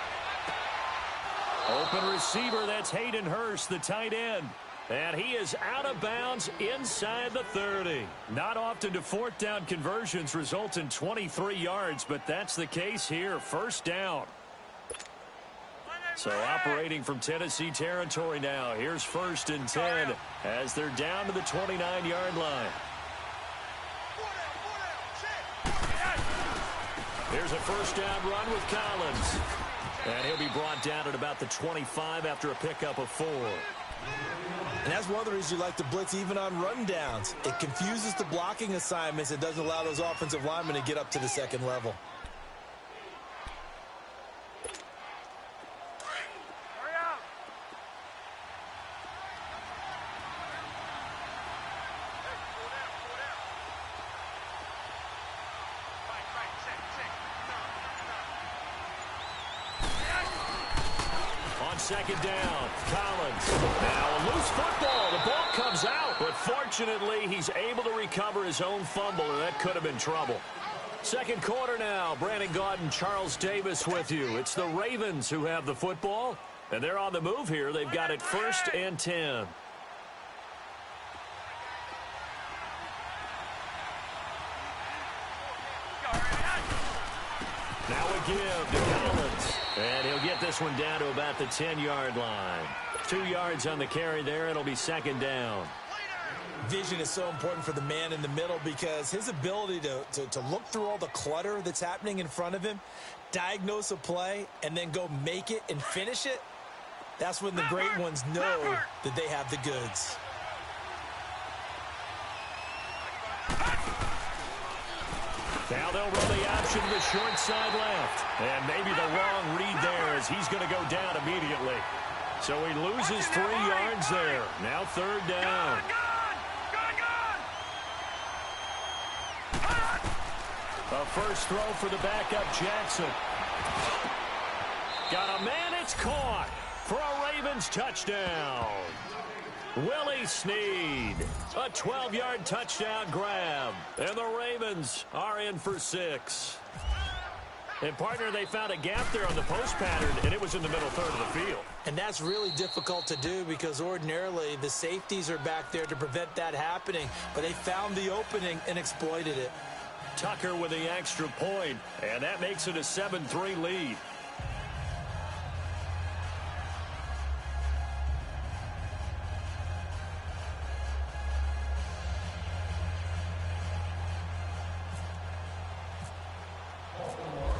Open receiver, that's Hayden Hurst, the tight end. And he is out of bounds inside the 30. Not often do fourth down conversions result in 23 yards, but that's the case here. First down. So operating from Tennessee territory now. Here's 1st and 10 as they're down to the 29-yard line. Here's a first down run with Collins. And he'll be brought down at about the 25 after a pickup of 4. And that's one of the reasons you like to blitz even on run downs. It confuses the blocking assignments. It doesn't allow those offensive linemen to get up to the second level. Second down, Collins. Now a loose football. The ball comes out, but fortunately he's able to recover his own fumble, and that could have been trouble. Second quarter now. Brandon Gaudin, Charles Davis with you. It's the Ravens who have the football, and they're on the move here. They've got it 1st and 10. Now a give to Collins. And he'll get this one down to about the 10-yard line. 2 yards on the carry there. It'll be second down. Vision is so important for the man in the middle because his ability to look through all the clutter that's happening in front of him, diagnose a play, and then go make it and finish it, that's when the great ones know that they have the goods. Now they'll run the option to the short side left. And maybe the wrong read there as he's going to go down immediately. So he loses 3 yards there. Now 3rd down. A first throw for the backup Jackson. Got a man, it's caught for a Ravens touchdown. Willie Snead, a 12-yard touchdown grab. And the Ravens are in for 6. And, partner, they found a gap there on the post pattern, and it was in the middle third of the field. And that's really difficult to do because ordinarily the safeties are back there to prevent that happening. But they found the opening and exploited it. Tucker with the extra point, and that makes it a 7-3 lead.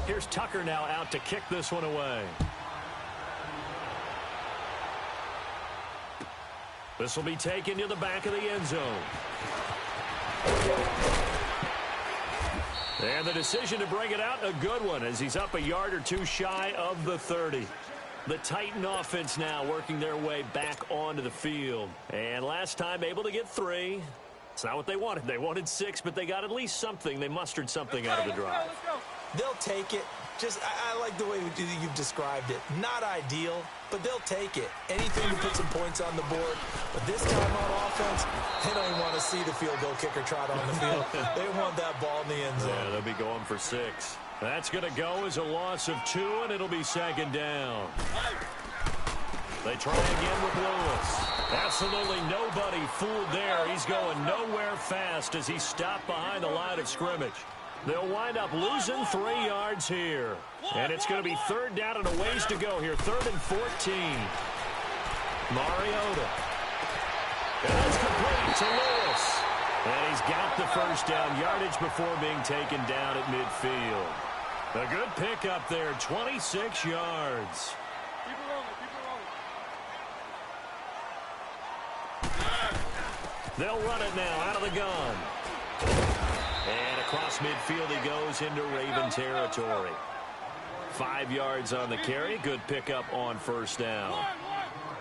Here's Tucker now out to kick this one away. This will be taken to the back of the end zone. And the decision to bring it out, a good one, as he's up a yard or two shy of the 30. The Titan offense now working their way back onto the field. And last time able to get 3. It's not what they wanted. They wanted 6, but they got at least something. They mustered something out of the drive. They'll take it. Just, I like the way you've described it. Not ideal, but they'll take it. Anything to put some points on the board. But this time on offense, they don't even want to see the field goal kicker trot on the field. They want that ball in the end zone. Yeah, they'll be going for 6. That's going to go as a loss of 2, and it'll be second down. They try again with Lewis. Absolutely nobody fooled there. He's going nowhere fast as he stopped behind the line of scrimmage. They'll wind up losing 3 yards here. And it's going to be third down and a ways to go here. 3rd and 14. Mariota. And that's complete to Lewis. And he's got the first down yardage before being taken down at midfield. A good pickup there, 26 yards. Keep it rolling, keep it rolling. They'll run it now out of the gun. And across midfield he goes into Raven territory. 5 yards on the carry. Good pickup on first down.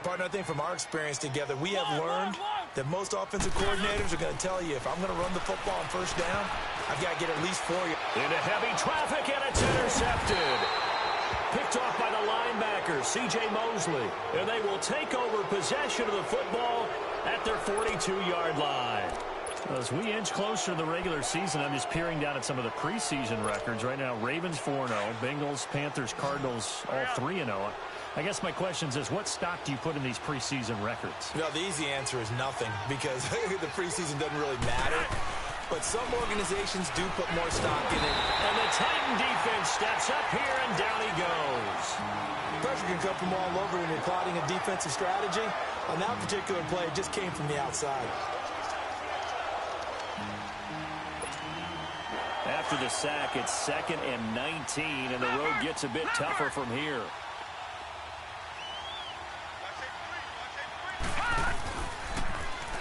Partner, I think from our experience together, we have learned that most offensive coordinators are going to tell you, if I'm going to run the football on first down, I've got to get at least 4 yards. Into heavy traffic, and it's intercepted. Picked off by the linebacker, C.J. Mosley. And they will take over possession of the football at their 42-yard line. As we inch closer to the regular season, I'm just peering down at some of the preseason records. Right now, Ravens 4-0, Bengals, Panthers, Cardinals, all 3-0. I guess my question is, what stock do you put in these preseason records? No, the easy answer is nothing, because the preseason doesn't really matter. But some organizations do put more stock in it. And the Titan defense steps up here, and down he goes. Pressure can come from all over when you're plotting a defensive strategy. On that particular play, it just came from the outside. After the sack, it's 2nd and 19, and the road gets a bit tougher from here.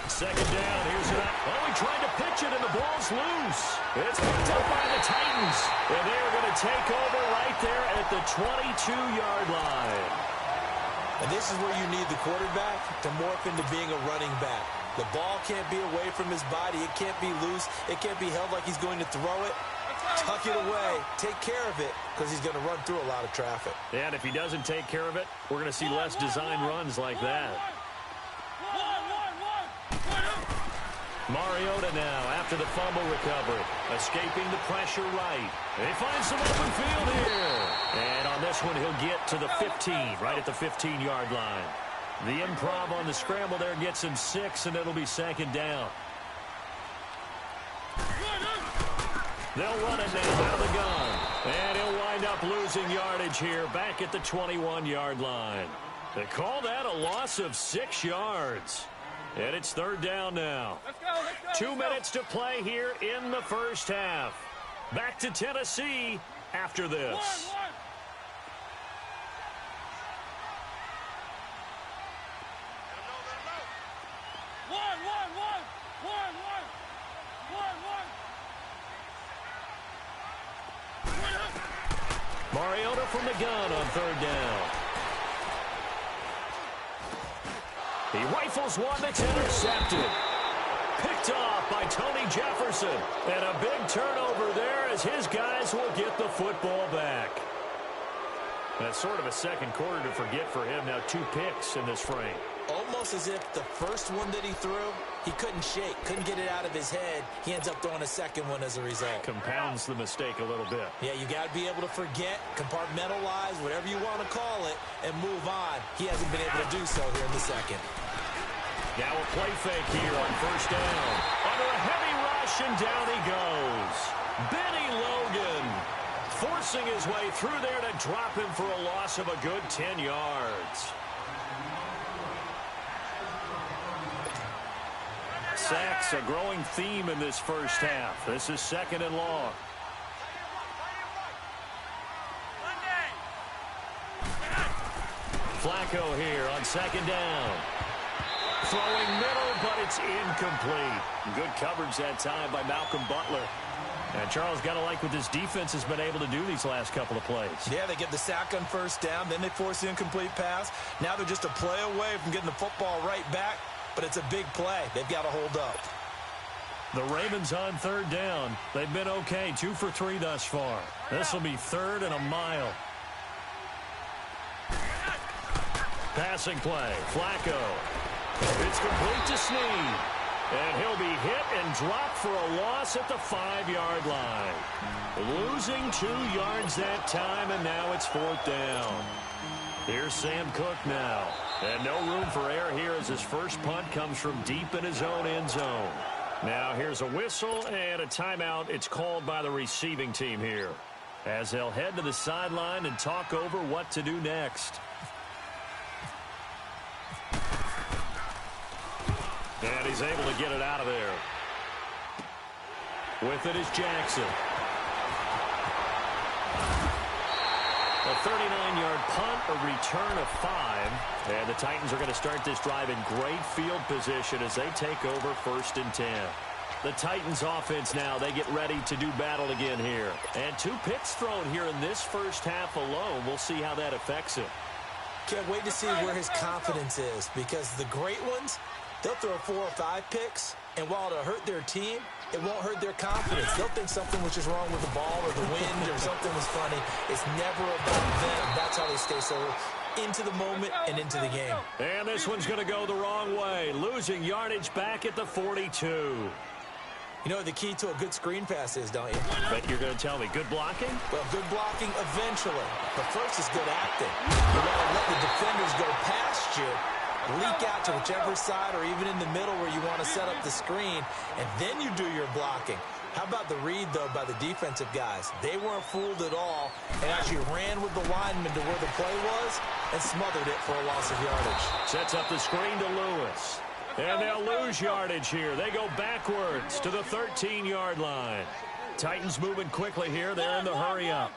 Second down, here's it up. Oh, he tried to pitch it, and the ball's loose. It's picked up by the Titans, and they're going to take over right there at the 22-yard line. And this is where you need the quarterback to morph into being a running back. The ball can't be away from his body. It can't be loose. It can't be held like he's going to throw it. Tuck it away. Take care of it, because he's going to run through a lot of traffic. And if he doesn't take care of it, we're going to see less design runs like that. Mariota now after the fumble recovery, escaping the pressure right. He finds some open field here. And on this one, he'll get to the 15, right at the 15-yard line. The improv on the scramble there gets him 6, and it'll be 2nd down. They'll run it now out of the gun. And he'll wind up losing yardage here back at the 21-yard line. They call that a loss of 6 yards. And it's 3rd down now. Let's go, 2 minutes to play here in the first half. Back to Tennessee after this. Mariota from the gun on 3rd down. He rifles one that's intercepted. Picked off by Tony Jefferson. And a big turnover there as his guys will get the football back. That's sort of a second quarter to forget for him. Now 2 picks in this frame. Almost as if the first one that he threw, he couldn't shake, couldn't get it out of his head. He ends up throwing a second one as a result. Compounds the mistake a little bit. Yeah, you got to be able to forget, compartmentalize, whatever you want to call it, and move on. He hasn't been able to do so here in the second. Now a play fake here on 1st down. Under a heavy rush, and down he goes. Benny Logan forcing his way through there to drop him for a loss of a good 10 yards. Sacks, a growing theme in this first half. This is 2nd and long. Flacco here on 2nd down. Throwing middle, but it's incomplete. Good coverage that time by Malcolm Butler. And Charles, got to like what this defense has been able to do these last couple of plays. Yeah, they get the sack on 1st down, then they force the incomplete pass. Now they're just a play away from getting the football right back, but it's a big play. They've got to hold up. The Ravens on 3rd down. They've been okay, 2 for 3 thus far. This will be 3rd and a mile. Passing play, Flacco. It's complete to Snead. And he'll be hit and dropped for a loss at the 5-yard line. Losing 2 yards that time, and now it's 4th down. Here's Sam Cook now. And no room for error here as his first punt comes from deep in his own end zone. Now here's a whistle and a timeout. It's called by the receiving team here, as they'll head to the sideline and talk over what to do next. And he's able to get it out of there. With it is Jackson. A 39-yard punt, a return of 5. And the Titans are going to start this drive in great field position as they take over 1st and 10. The Titans offense now, they get ready to do battle again here. And 2 picks thrown here in this first half alone. We'll see how that affects him. Can't wait to see where his confidence is, because the great ones, they'll throw 4 or 5 picks, and while it'll hurt their team, it won't hurt their confidence. They'll think something was just wrong with the ball or the wind or something was funny. It's never about them. That's how they stay so into the moment and into the game. And this one's going to go the wrong way, losing yardage back at the 42. You know what the key to a good screen pass is, don't you? But you're going to tell me, good blocking? Well, good blocking eventually. But first is good acting. You want to let the defenders go past you, leak out to whichever side or even in the middle where you want to set up the screen, and then you do your blocking. How about the read, though, by the defensive guys? They weren't fooled at all and actually ran with the lineman to where the play was and smothered it for a loss of yardage. Sets up the screen to Lewis. And they'll lose yardage here. They go backwards to the 13-yard line. Titans moving quickly here. They're in the hurry-up.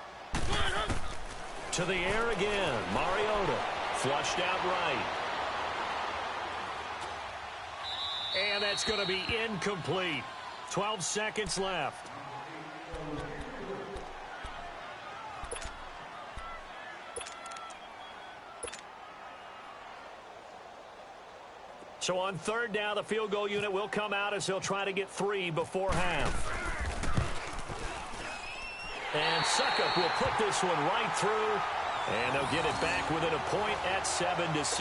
To the air again. Mariota flushed out right. And that's going to be incomplete. 12 seconds left. So on third down, the field goal unit will come out as they'll try to get 3 before half. And Suckup will put this one right through, and they'll get it back within a point at 7-6.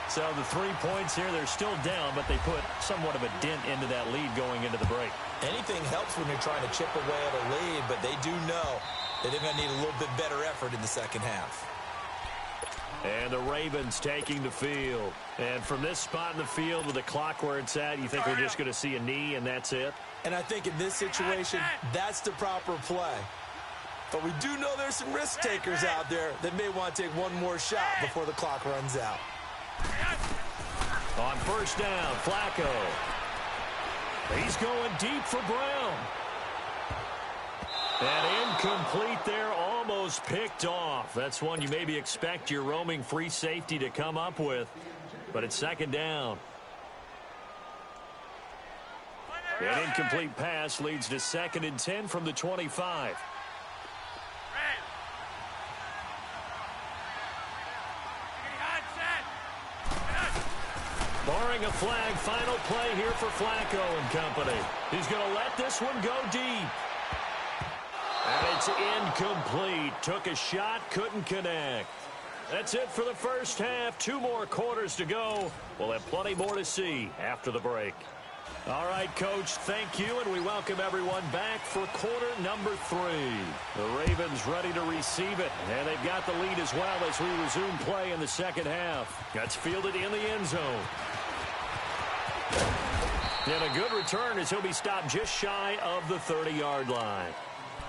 So the 3 points here, they're still down, but they put somewhat of a dent into that lead going into the break. Anything helps when you're trying to chip away at a lead, but they do know that they're going to need a little bit better effort in the second half. And the Ravens taking the field. And from this spot in the field with the clock where it's at, you think we're just going to see a knee and that's it? And I think in this situation, that's the proper play. But we do know there's some risk takers out there that may want to take one more shot before the clock runs out. On first down, Flacco. He's going deep for Brown. And incomplete there, almost picked off. That's one you maybe expect your roaming free safety to come up with. But it's second down. An incomplete pass leads to 2nd and 10 from the 25. Barring a flag, final play here for Flacco and company. He's going to let this one go deep. And it's incomplete. Took a shot, couldn't connect. That's it for the first half. 2 more quarters to go. We'll have plenty more to see after the break. All right, Coach, thank you, and we welcome everyone back for quarter number 3. The Ravens ready to receive it, and they've got the lead as well as we resume play in the second half. That's fielded in the end zone. And a good return as he'll be stopped just shy of the 30-yard line.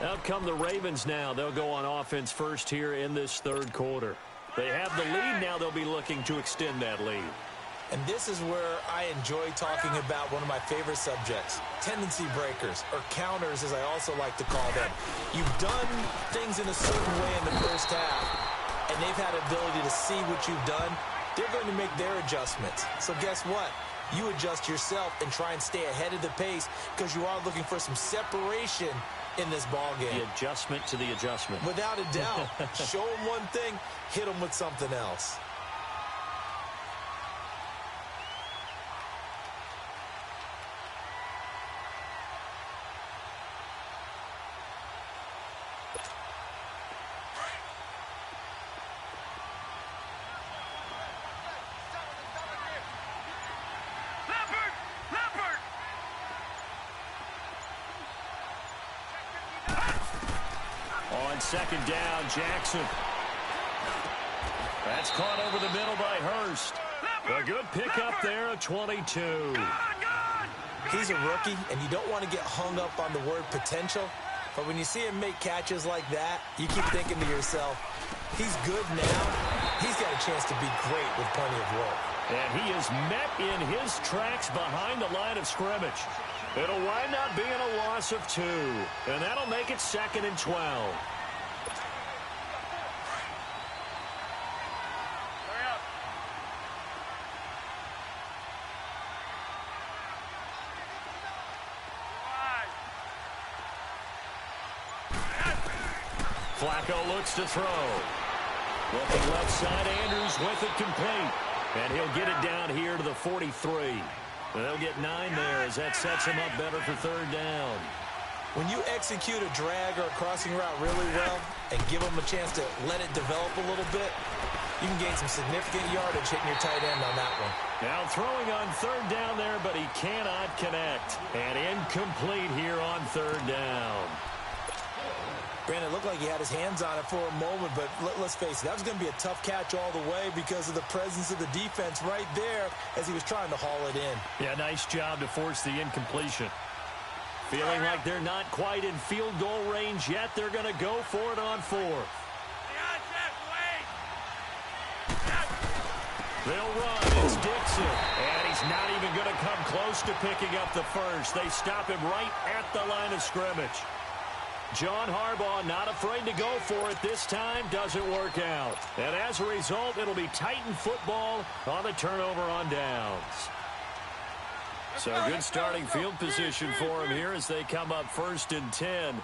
Out come the Ravens now. They'll go on offense first here in this third quarter. They have the lead. Now they'll be looking to extend that lead. And this is where I enjoy talking about one of my favorite subjects, tendency breakers, or counters as I also like to call them. You've done things in a certain way in the first half, and they've had the ability to see what you've done. They're going to make their adjustments. So guess what? You adjust yourself and try and stay ahead of the pace because you are looking for some separation in this ball game. The adjustment to the adjustment. Without a doubt. Show them one thing, hit them with something else. Second down, Jackson. That's caught over the middle by Hurst. A good pickup there of 22. He's a rookie, and you don't want to get hung up on the word potential. But when you see him make catches like that, you keep thinking to yourself, he's good now. He's got a chance to be great with plenty of work. And he is met in his tracks behind the line of scrimmage. It'll wind up being a loss of 2. And that'll make it 2nd and 12. Flacco looks to throw. Looking left side, Andrews with it complete. And he'll get it down here to the 43. And they'll get 9 there as that sets him up better for third down. When you execute a drag or a crossing route really well and give them a chance to let it develop a little bit, You can gain some significant yardage hitting your tight end on that one. Now throwing on third down there, but he cannot connect. And incomplete here on third down. Brandon, it looked like he had his hands on it for a moment, but let's face it, that was going to be a tough catch all the way because of the presence of the defense right there as he was trying to haul it in. Yeah, nice job to force the incompletion. Feeling like they're not quite in field goal range yet, they're going to go for it on fourth. They'll run. It's Dixon. And he's not even going to come close to picking up the first. They stop him right at the line of scrimmage. John Harbaugh not afraid to go for it this time. Doesn't work out. And as a result, it'll be Titan football on the turnover on downs. So good starting field position for him here as they come up 1st and 10. Keep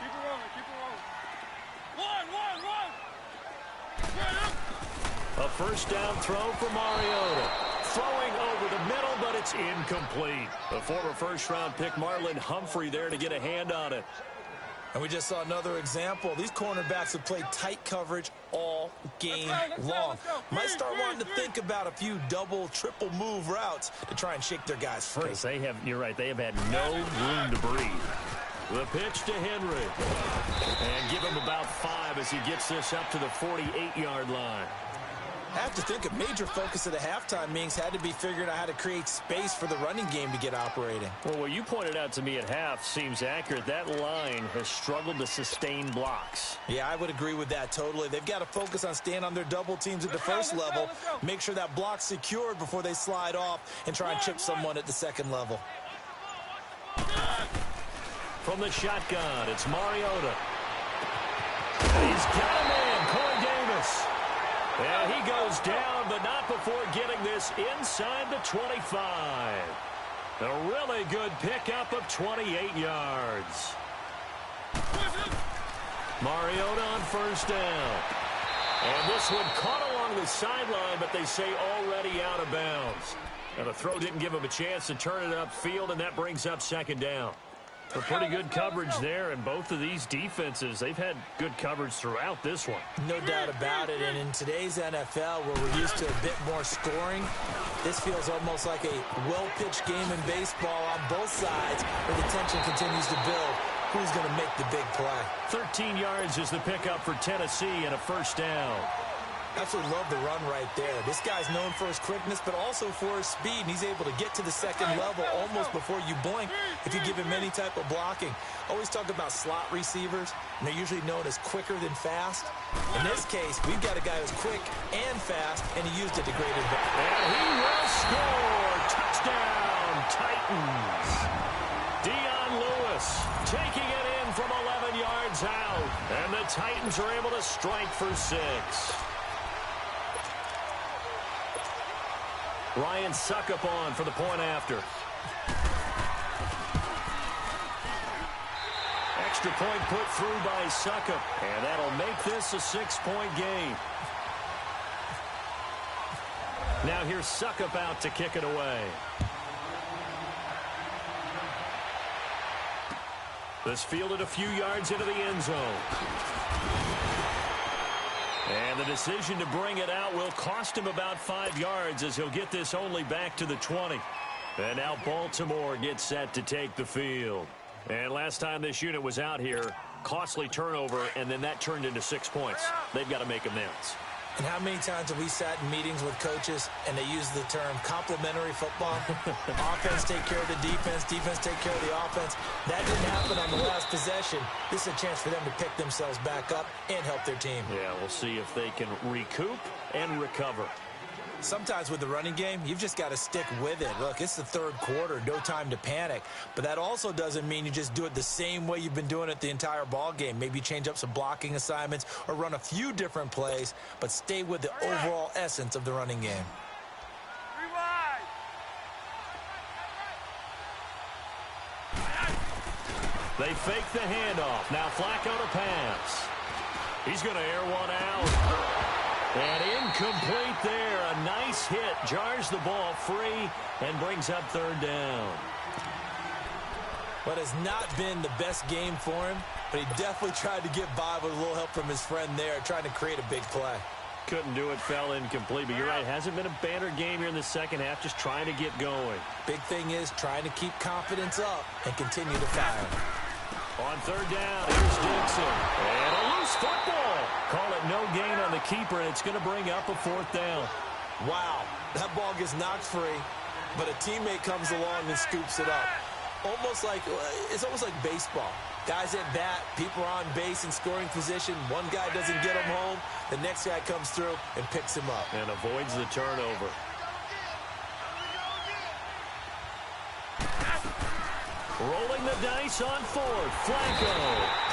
it rolling, keep it rolling. One. A first down throw for Mariota. Throwing over the middle, but it's incomplete. The former first-round pick Marlon Humphrey there to get a hand on it. And we just saw another example. These cornerbacks have played tight coverage all game long. Might start wanting to think about a few double, triple move routes to try and shake their guys free. Because they have, you're right, they have had no room to breathe. The pitch to Henry. And give him about 5 as he gets this up to the 48-yard line. I have to think a major focus of the halftime meetings had to be figuring out how to create space for the running game to get operating. Well, what you pointed out to me at half seems accurate. That line has struggled to sustain blocks. Yeah, I would agree with that totally. They've got to focus on staying on their double teams at the first level, make sure that block's secured before they slide off and try and chip someone at the second level. From the shotgun, it's Mariota. And he's got a man, Corey Davis. And he goes down, but not before getting this inside the 25. A really good pickup of 28 yards. Mariota on first down. And this one caught along the sideline, but they say already out of bounds. And the throw didn't give him a chance to turn it upfield, and that brings up second down. A pretty good coverage there, and both of these defenses, they've had good coverage throughout this one. No doubt about it, and in today's NFL, where we're used to a bit more scoring, this feels almost like a well-pitched game in baseball on both sides, where the tension continues to build. Who's going to make the big play? 13 yards is the pickup for Tennessee and a first down. Absolutely love the run right there. This guy's known for his quickness, but also for his speed. And he's able to get to the second level almost before you blink if you give him any type of blocking. Always talk about slot receivers, and they're usually known as quicker than fast. In this case, we've got a guy who's quick and fast, and he used it to great advantage. And he will score. Touchdown, Titans. Dion Lewis taking it in from 11 yards out. And the Titans are able to strike for 6. Ryan Suckup on for the point after. Extra point put through by Suckup, and that'll make this a 6-point game. Now here's Suckup out to kick it away. This fielded a few yards into the end zone. And the decision to bring it out will cost him about 5 yards as he'll get this only back to the 20. And now Baltimore gets set to take the field. And last time this unit was out here, costly turnover, and then that turned into 6 points. They've got to make amends. And how many times have we sat in meetings with coaches and they use the term complementary football? Offense take care of the defense, defense take care of the offense. That didn't happen on the last possession. This is a chance for them to pick themselves back up and help their team. Yeah, we'll see if they can recoup and recover. Sometimes with the running game, you've just got to stick with it. Look, it's the third quarter, no time to panic. But that also doesn't mean you just do it the same way you've been doing it the entire ball game. Maybe change up some blocking assignments or run a few different plays, but stay with the overall essence of the running game. They fake the handoff. Now Flacco to pass. He's going to air one out. And incomplete there. A nice hit. Jars the ball free and brings up third down. What has not been the best game for him, but he definitely tried to get by with a little help from his friend there, trying to create a big play. Couldn't do it, fell incomplete. But you're right, hasn't been a banner game here in the second half, just trying to get going. Big thing is trying to keep confidence up and continue to fire. On third down, here's Dixon. And a loose football. Call it no gain on the keeper, and it's going to bring up a fourth down. Wow, that ball gets knocked free, but a teammate comes along and scoops it up. It's almost like baseball. Guys at bat, people are on base in scoring position. One guy doesn't get him home. The next guy comes through and picks him up. And avoids the turnover. Rolling the dice on fourth. Flacco.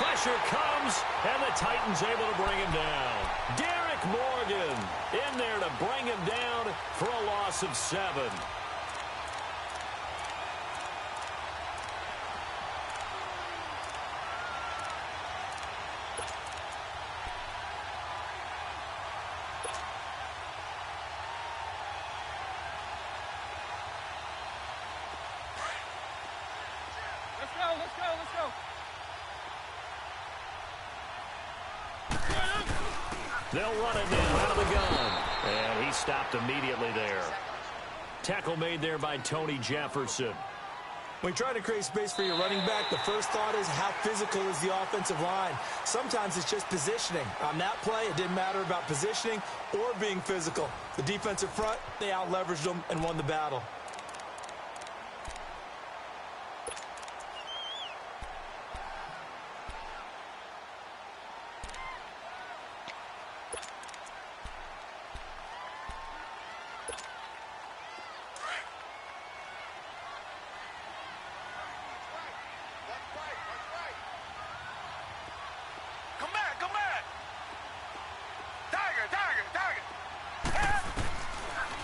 Pressure comes, and the Titans able to bring him down. Derek Morgan in there to bring him down for a loss of 7. Let's go. They'll run it now out of the gun. And he stopped immediately there. Tackle made there by Tony Jefferson. When you try to create space for your running back, the first thought is how physical is the offensive line. Sometimes it's just positioning. On that play, it didn't matter about positioning or being physical. The defensive front, they out-leveraged them and won the battle.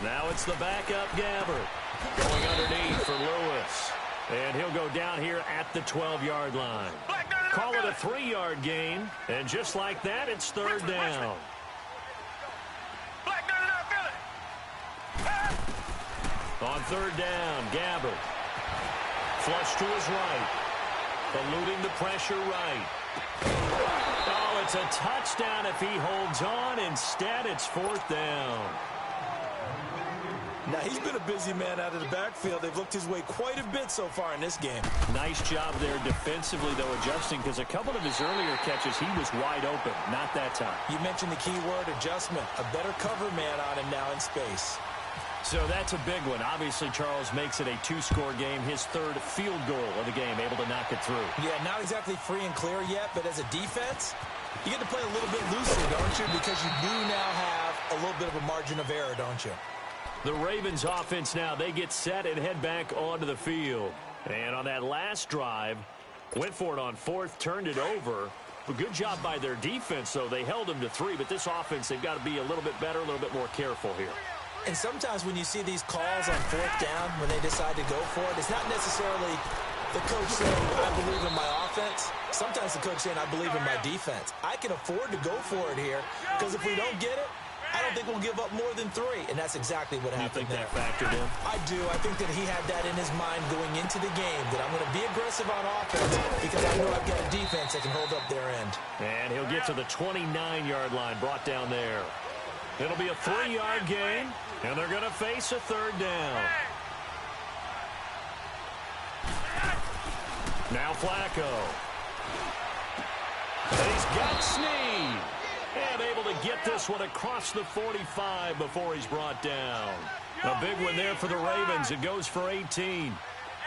Now it's the backup Gabbert. Going underneath for Lewis. And he'll go down here at the 12-yard line. Call it a 3-yard gain. And just like that, it's third down. On third down, Gabbert. Flush to his right. Eluding the pressure right. Oh, it's a touchdown if he holds on. Instead, it's fourth down. Now, he's been a busy man out of the backfield. They've looked his way quite a bit so far in this game. Nice job there defensively, though, adjusting, because a couple of his earlier catches, he was wide open. Not that time. You mentioned the key word, adjustment. A better cover man on him now in space. So that's a big one. Obviously, Charles makes it a 2-score game. His third field goal of the game, able to knock it through. Yeah, not exactly free and clear yet, but as a defense, you get to play a little bit looser, don't you? Because you do now have a little bit of a margin of error, don't you? The Ravens offense now, they get set and head back onto the field. And on that last drive, went for it on fourth, turned it over. A good job by their defense, though. They held them to 3, but this offense, they've got to be a little bit better, a little bit more careful here. And sometimes when you see these calls on fourth down, when they decide to go for it, it's not necessarily the coach saying, I believe in my offense. Sometimes the coach saying, I believe in my defense. I can afford to go for it here, because if we don't get it, I don't think we'll give up more than 3, and that's exactly what happened there. You think that factored in? I do. I think that he had that in his mind going into the game, that I'm going to be aggressive on offense because I know I've got a defense that can hold up their end. And he'll get to the 29-yard line, brought down there. It'll be a 3-yard gain, and they're going to face a third down. Now Flacco. And he's got Snead. And able to get this one across the 45 before he's brought down. A big one there for the Ravens. It goes for 18.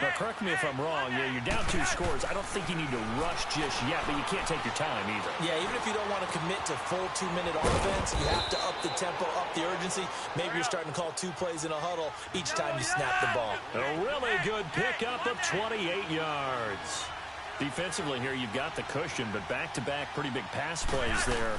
Now, correct me if I'm wrong. Yeah, you're down 2 scores. I don't think you need to rush just yet, but you can't take your time either. Yeah, even if you don't want to commit to full 2-minute offense, you have to up the tempo, up the urgency. Maybe you're starting to call 2 plays in a huddle each time you snap the ball. A really good pickup of 28 yards. Defensively here, you've got the cushion, but back-to-back pretty big pass plays there.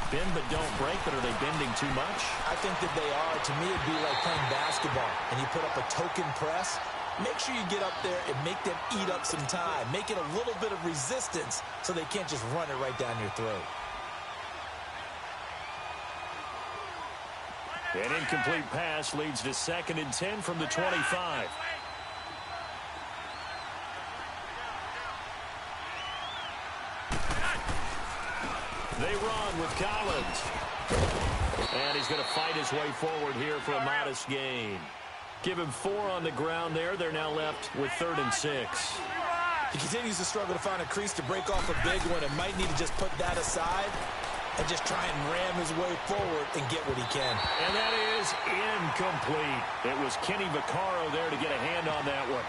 Bend but don't break, but are they bending too much? I think that they are. To me, it'd be like playing basketball, and you put up a token press. Make sure you get up there and make them eat up some time. Make it a little bit of resistance so they can't just run it right down your throat. An incomplete pass leads to 2nd and 10 from the 25. They run with Collins. And he's going to fight his way forward here for a modest gain. Give him 4 on the ground there. They're now left with 3rd and 6. He continues to struggle to find a crease to break off a big one and might need to just put that aside and just try and ram his way forward and get what he can. And that is incomplete. It was Kenny Vaccaro there to get a hand on that one.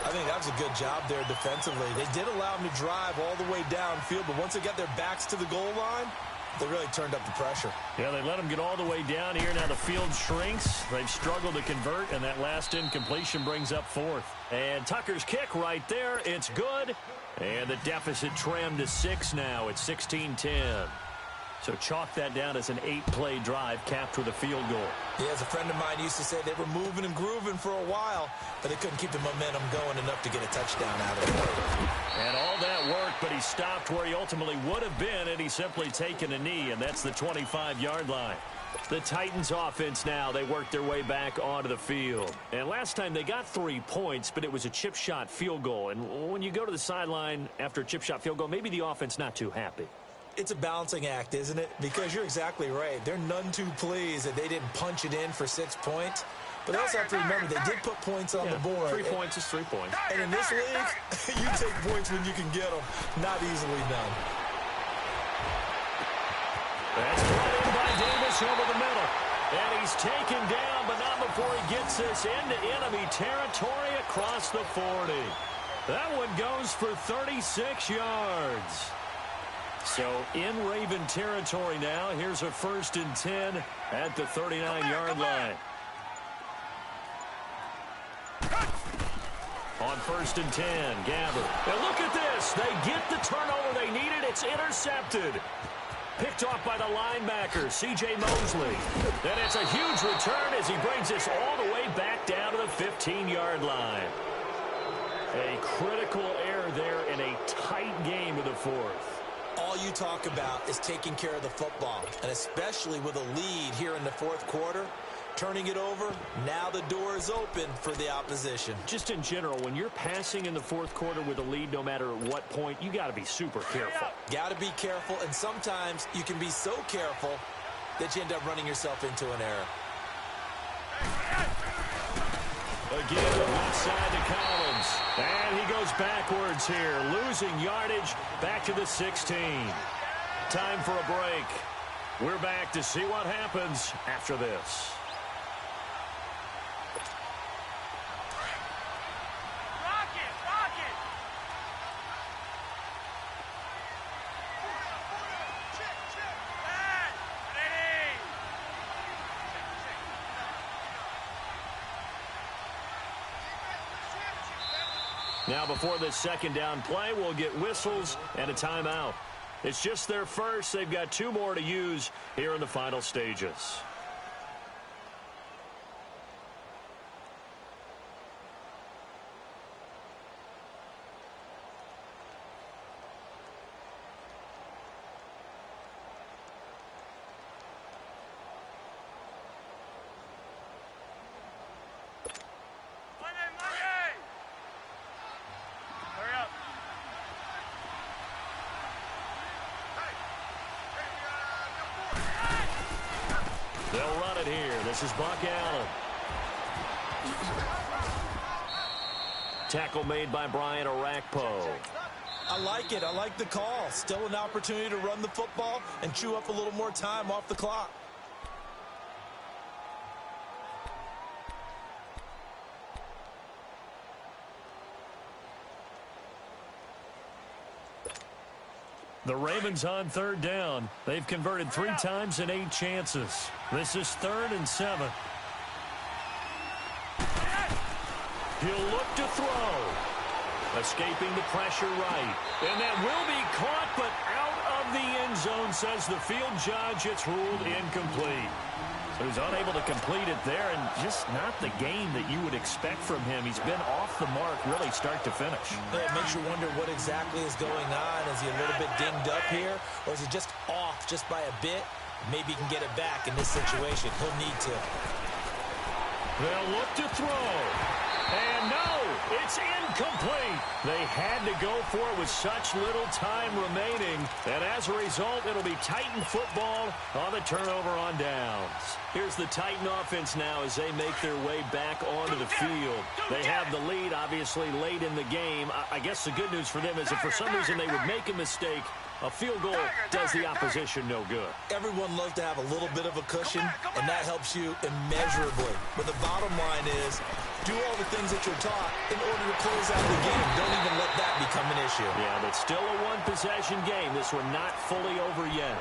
I think that was a good job there defensively. They did allow him to drive all the way downfield, but once they got their backs to the goal line, they really turned up the pressure. Yeah, they let him get all the way down here. Now the field shrinks. They've struggled to convert, and that last incompletion brings up 4th. And Tucker's kick right there. It's good. And the deficit trimmed to 6 now. It's 16-10. So chalk that down as an 8-play drive capped with a field goal. Yeah, as a friend of mine used to say, they were moving and grooving for a while, but they couldn't keep the momentum going enough to get a touchdown out of it. And all that worked, but he stopped where he ultimately would have been, and he's simply taken a knee, and that's the 25-yard line. The Titans offense now, they worked their way back onto the field. And last time they got 3 points, but it was a chip shot field goal. And when you go to the sideline after a chip shot field goal, maybe the offense not too happy. It's a balancing act, isn't it? Because you're exactly right. They're none too pleased that they didn't punch it in for 6 points. But they also have to remember they did put points on the board. 3 points is 3 points. And in this league, you take points when you can get them. Not easily done. That's brought in by Davis over the middle. And he's taken down, but not before he gets this into enemy territory across the 40. That one goes for 36 yards. So in Raven territory now. Here's a 1st and 10 at the 39-yard line. On 1st and 10, Gabbert. And look at this. They get the turnover they needed. It's intercepted. Picked off by the linebacker, C.J. Mosley. And it's a huge return as he brings this all the way back down to the 15-yard line. A critical error there in a tight game of the 4th. All you talk about is taking care of the football, and especially with a lead here in the 4th quarter, turning it over, now the door is open for the opposition. Just in general, when you're passing in the 4th quarter with a lead, no matter at what point, you got to be super careful. Got to be careful, and sometimes you can be so careful that you end up running yourself into an error. Again, left side to Collins. And he goes backwards here, losing yardage back to the 16. Time for a break. We're back to see what happens after this. Now, before this 2nd down play, we'll get whistles and a timeout. It's just their first. They've got 2 more to use here in the final stages. They'll run it here. This is Buck Allen. Tackle made by Brian Orakpo. I like it. I like the call. Still an opportunity to run the football and chew up a little more time off the clock. The Ravens on 3rd down. They've converted 3 times in 8 chances. This is 3rd and 7. He'll look to throw. Escaping the pressure right. And that will be caught, but out of the end zone, says the field judge. It's ruled incomplete. So he's unable to complete it there, and just not the game that you would expect from him. He's been off the mark really start to finish. Yeah, it makes you wonder what exactly is going on. Is he a little bit dinged up here, or is he just off just by a bit? Maybe he can get it back in this situation. He'll need to. They'll look to throw. And no, it's incomplete. They had to go for it with such little time remaining. And as a result, it'll be Titan football on the turnover on downs. Here's the Titan offense now as they make their way back onto the field. They have the lead, obviously, late in the game. I guess the good news for them is if for some reason they would make a mistake, a field goal does the opposition no good. Everyone loves to have a little bit of a cushion, and that helps you immeasurably. But the bottom line is, do all the things that you're taught in order to close out the game. Don't even let that become an issue. Yeah, but still a one-possession game. This one not fully over yet.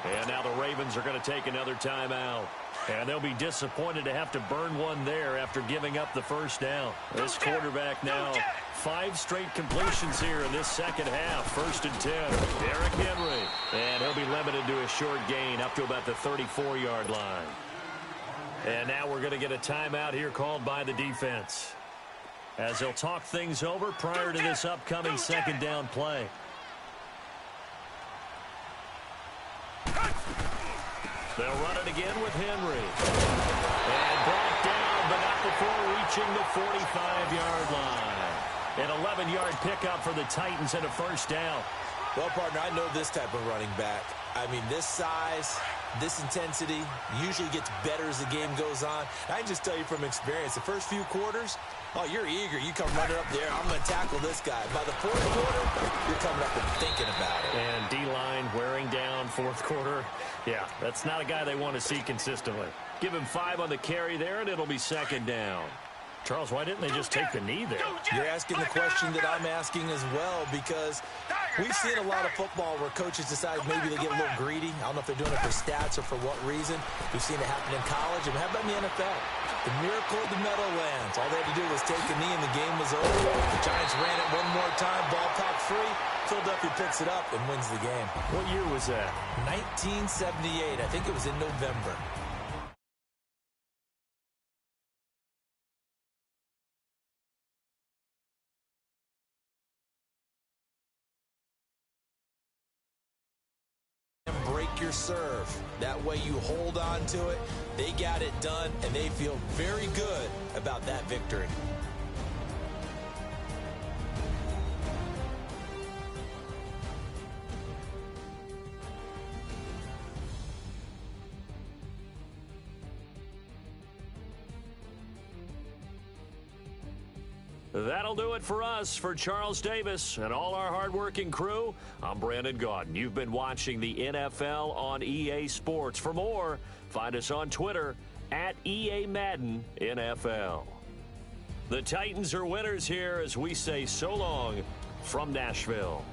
And now the Ravens are going to take another timeout. And they'll be disappointed to have to burn one there after giving up the first down. This quarterback now, 5 straight completions here in this second half. 1st and 10. Derrick Henry. And he'll be limited to a short gain up to about the 34-yard line. And now we're going to get a timeout here called by the defense, as they'll talk things over prior to this upcoming second down play. They'll run it again with Henry. And brought down, but not before reaching the 45-yard line. An 11-yard pickup for the Titans and a first down. Well, partner, I know this type of running back. I mean, this size, this intensity usually gets better as the game goes on. I can just tell you from experience, the first few quarters, oh, you're eager. You come running up there, I'm going to tackle this guy. By the fourth quarter, you're coming up and thinking about it. And D-line wearing down fourth quarter. Yeah, that's not a guy they want to see consistently. Give him 5 on the carry there, and it'll be second down. Charles, why didn't they just take the knee there? You're asking the question that I'm asking as well, because we've seen a lot of football where coaches decide maybe they get a little greedy. I don't know if they're doing it for stats or for what reason. We've seen it happen in college. And how about in the NFL? The miracle of the Meadowlands. All they had to do was take a knee and the game was over. The Giants ran it one more time, ball packed free. Philadelphia picks it up and wins the game. What year was that? 1978. I think it was in November. Your serve. That way you hold on to it. They got it done, and they feel very good about that victory. That'll do it for us. For Charles Davis and all our hardworking crew, I'm Brandon Gaudin. You've been watching the NFL on EA Sports. For more, find us on Twitter at EA Madden NFL. The Titans are winners here as we say so long from Nashville.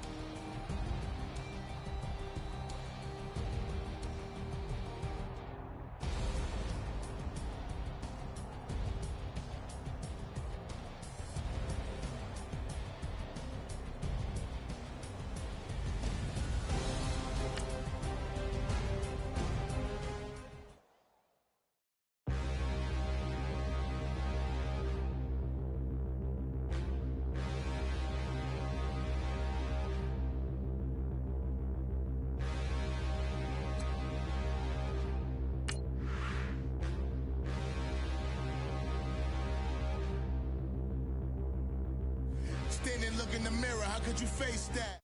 Stand and look in the mirror, how could you face that?